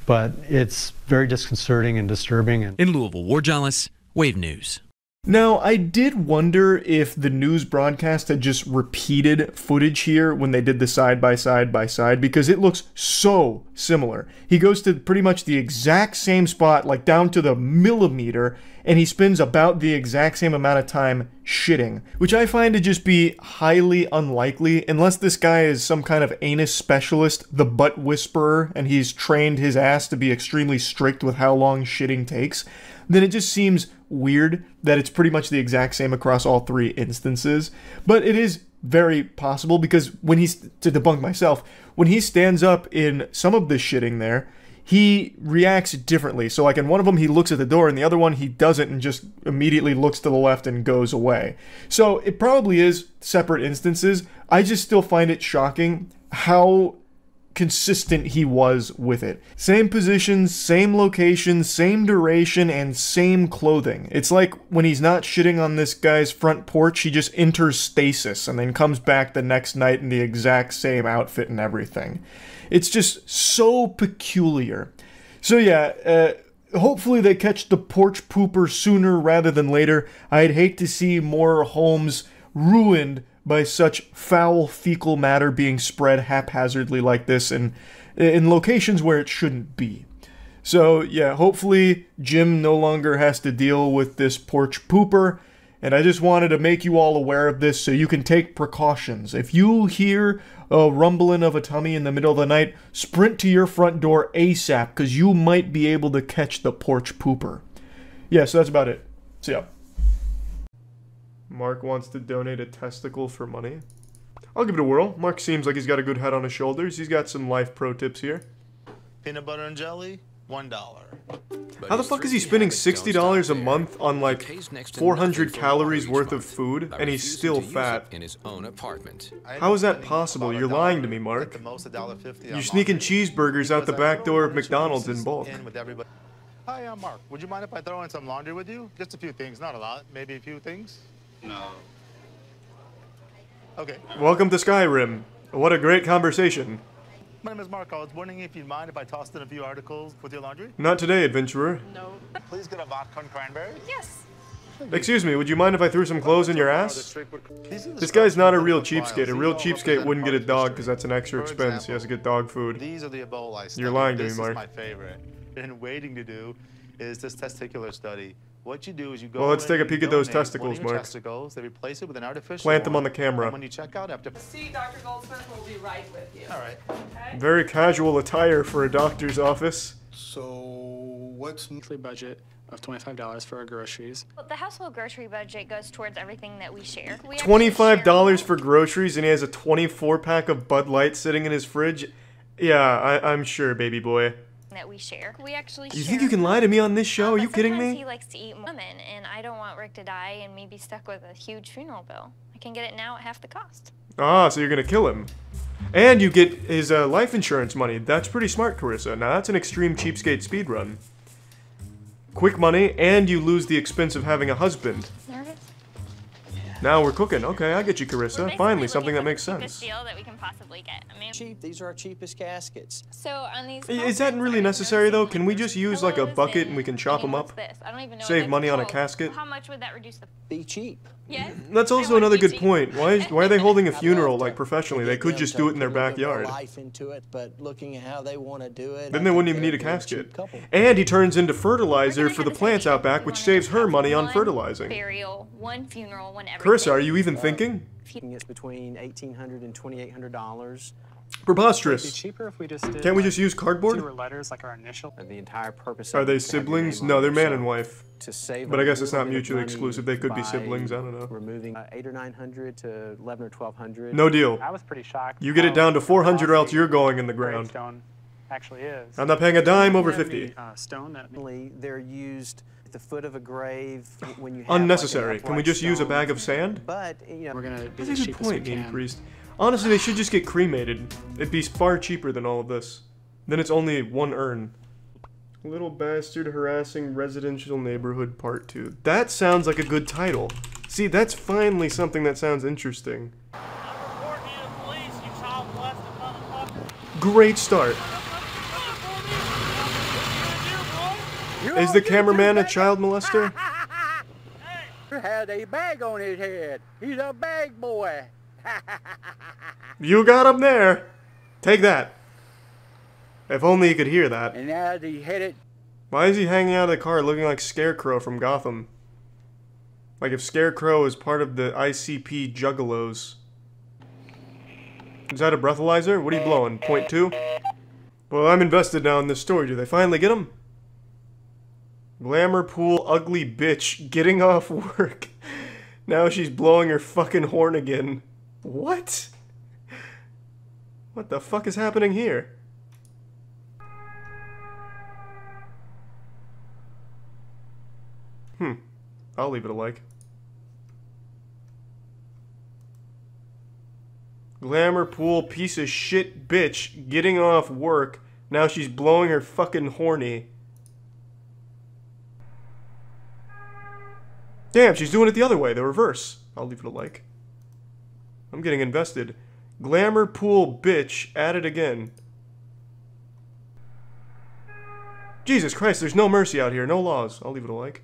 But it's very disconcerting and disturbing. In Louisville, Warjalis, Wave News. Now, I did wonder if the news broadcast had just repeated footage here when they did the side-by-side, because it looks so similar. He goes to pretty much the exact same spot, like down to the millimeter, and he spends about the exact same amount of time shitting, which I find to just be highly unlikely, unless this guy is some kind of anus specialist, the butt whisperer, and he's trained his ass to be extremely strict with how long shitting takes. Then it just seems weird that it's pretty much the exact same across all 3 instances. But it is very possible, because when to debunk myself, when he stands up in some of the shitting there, he reacts differently. So like in one of them, he looks at the door, and the other one, he doesn't and just immediately looks to the left and goes away. So it probably is separate instances. I just still find it shocking how consistent he was with it. Same position, same location, same duration, and same clothing. It's like when he's not shitting on this guy's front porch, he just enters stasis and then comes back the next night in the exact same outfit and everything. It's just so peculiar. So yeah, hopefully they catch the porch pooper sooner rather than later. I'd hate to see more homes ruined by such foul fecal matter being spread haphazardly like this and in locations where it shouldn't be. So yeah, hopefully Jim no longer has to deal with this porch pooper, and I just wanted to make you all aware of this so you can take precautions. If you hear a rumbling of a tummy in the middle of the night, sprint to your front door ASAP, because you might be able to catch the porch pooper. Yeah, so that's about it. See ya. Mark wants to donate a testicle for money. I'll give it a whirl. Mark seems like he's got a good head on his shoulders. He's got some life pro tips here. Peanut butter and jelly, $1. How the fuck is he spending $60 a month on like 400 calories worth of food and he's still fat? How is that possible? You're lying to me, Mark. You're sneaking cheeseburgers out the back door of McDonald's in bulk. Hi, I'm Mark. Would you mind if I throw in some laundry with you? Just a few things, not a lot. Maybe a few things. No. Okay. Welcome to Skyrim. What a great conversation. My name is Mark. I was wondering if you'd mind if I tossed in a few articles with your laundry? Not today, adventurer. No. Please get a vodka and cranberry. Yes. Excuse me, would you mind if I threw some clothes in your ass? This guy's not a real cheapskate. A real cheapskate wouldn't get a dog because that's an extra expense. He has to get dog food. These are the Ebola I studied. You're lying to me, This Mark. is my favorite. And waiting to do is this testicular study. What you do is you go Well, let's in take a and you peek at those donate one of testicles, your Mark. testicles, they replace it with an artificial Plant them one, on the camera. And when you check out after... See, Dr. Goldsmith will be right with you. All right. Okay? Very casual attire for a doctor's office. So, what's monthly budget of $25 for our groceries? Well, the household grocery budget goes towards everything that we share. We $25 for groceries, and he has a 24-pack of Bud Light sitting in his fridge? Yeah, I'm sure, baby boy. That we share. We actually You think you can lie to me on this show? Are you kidding sometimes me? he likes to eat women, and I don't want Rick to die and me be stuck with a huge funeral bill. I can get it now at half the cost. Ah, so you're gonna kill him. And you get his life insurance money. That's pretty smart, Carissa. Now that's an extreme cheapskate speedrun. Quick money, and you lose the expense of having a husband. Nervous? Now we're cooking. Okay, I get you, Carissa. Finally, something that makes Cheapest sense. deal that we can possibly get. I mean, Cheap. These are our cheapest caskets. so on these. Is that really necessary, though? Can we just use, like, a bucket and we can chop them up? This? I don't even know Save what money that's on a called. casket? How much would that reduce the? Be cheap. Yes. That's also another good point. Why are they holding a funeral, like, professionally? They could just do it in their backyard. Life into it, but looking at how they want to do it. Then they wouldn't even need a casket. And he turns into fertilizer for the plants out back, which saves her money on fertilizing. Burial, one funeral, one everything. Carissa, are you even thinking? It's between $1,800 and $2,800. Preposterous. It'd be cheaper if we just did, Can't we just use cardboard? fewer letters like our initial. The entire purpose. Are of they it is to have your siblings? name No, on they're it. man So and wife. To save But I a guess it's little not bit of mutually money exclusive. They could be by siblings. I don't know. Removing $800 or $900 to $1,100 or $1,200. No deal. I was pretty shocked. You get it down to 400 or else you're going in the ground. Stone actually is. I'm not paying a dime over 50. Stone that they're used at the foot of a grave when you have Unnecessary. Like Can we just use a bag of sand? But you know, we're gonna be That's as a good cheap as we point, mean can. priest. Honestly, they should just get cremated. It'd be far cheaper than all of this. Then it's only one urn. Little Bastard Harassing Residential Neighborhood Part 2. That sounds like a good title. See, that's finally something that sounds interesting. Great start. Is the cameraman a child molester? Had a bag on his head. He's a bag boy. You got him there. Take that. If only he could hear that. And as he headed. Why is he hanging out of the car looking like Scarecrow from Gotham? Like if Scarecrow is part of the ICP Juggalos. Is that a breathalyzer? What are you blowing? .2? Well, I'm invested now in this story. Do they finally get him? Glamour pool ugly bitch getting off work. Now she's blowing her fucking horn again. What? What the fuck is happening here? I'll leave it a like. Glamour pool piece of shit bitch getting off work. Now she's blowing her fucking horny. Damn, she's doing it the other way, the reverse. I'll leave it a like. I'm getting invested. Glamour pool bitch at it again. Jesus Christ, there's no mercy out here, no laws. I'll leave it a like.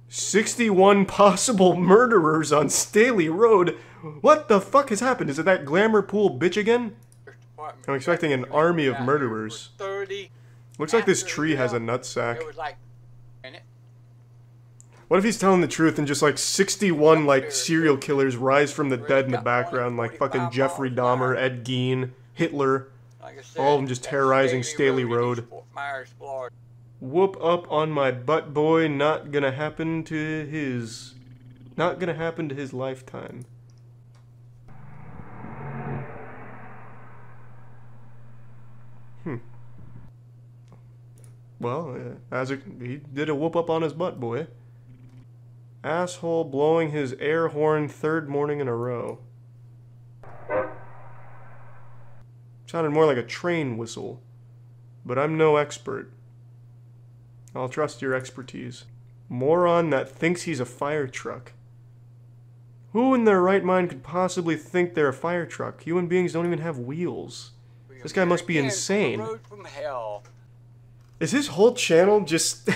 61 possible murderers on Staley Road. What the fuck has happened? Is it that glamour pool bitch again? I'm expecting an army of murderers. Looks like this tree has a nutsack. What if he's telling the truth and just like 61 like serial killers rise from the dead in the background, like fucking Jeffrey Dahmer, Ed Gein, Hitler, all of them just terrorizing Staley Road. Whoop up on my butt boy, not gonna happen to his lifetime. Well, he did a whoop up on his butt boy. Asshole blowing his air horn third morning in a row. Sounded more like a train whistle, but I'm no expert. I'll trust your expertise. Moron that thinks he's a fire truck. Who in their right mind could possibly think they're a fire truck? Human beings don't even have wheels. This guy must be insane. Is his whole channel just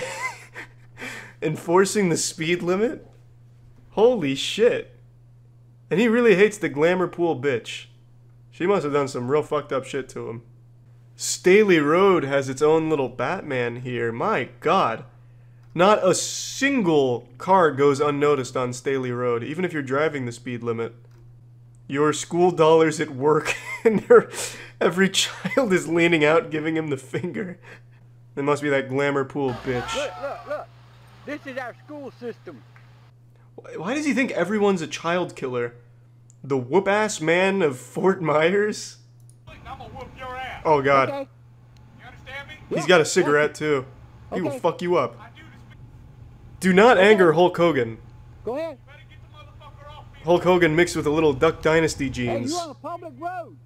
enforcing the speed limit? Holy shit. And he really hates the glamour pool bitch. She must have done some real fucked up shit to him. Staley Road has its own little Batman here. My god. Not a single car goes unnoticed on Staley Road, even if you're driving the speed limit. Your school dollars at work, and every child is leaning out giving him the finger. It must be that glamour pool bitch. Look. This is our school system. Why does he think everyone's a child killer? The whoop-ass man of Fort Myers? Oh god. Okay. He's got a cigarette too. He will fuck you up. Do not anger Hulk Hogan. Go ahead. Hulk Hogan mixed with a little Duck Dynasty Hey, jeans. you on a public road.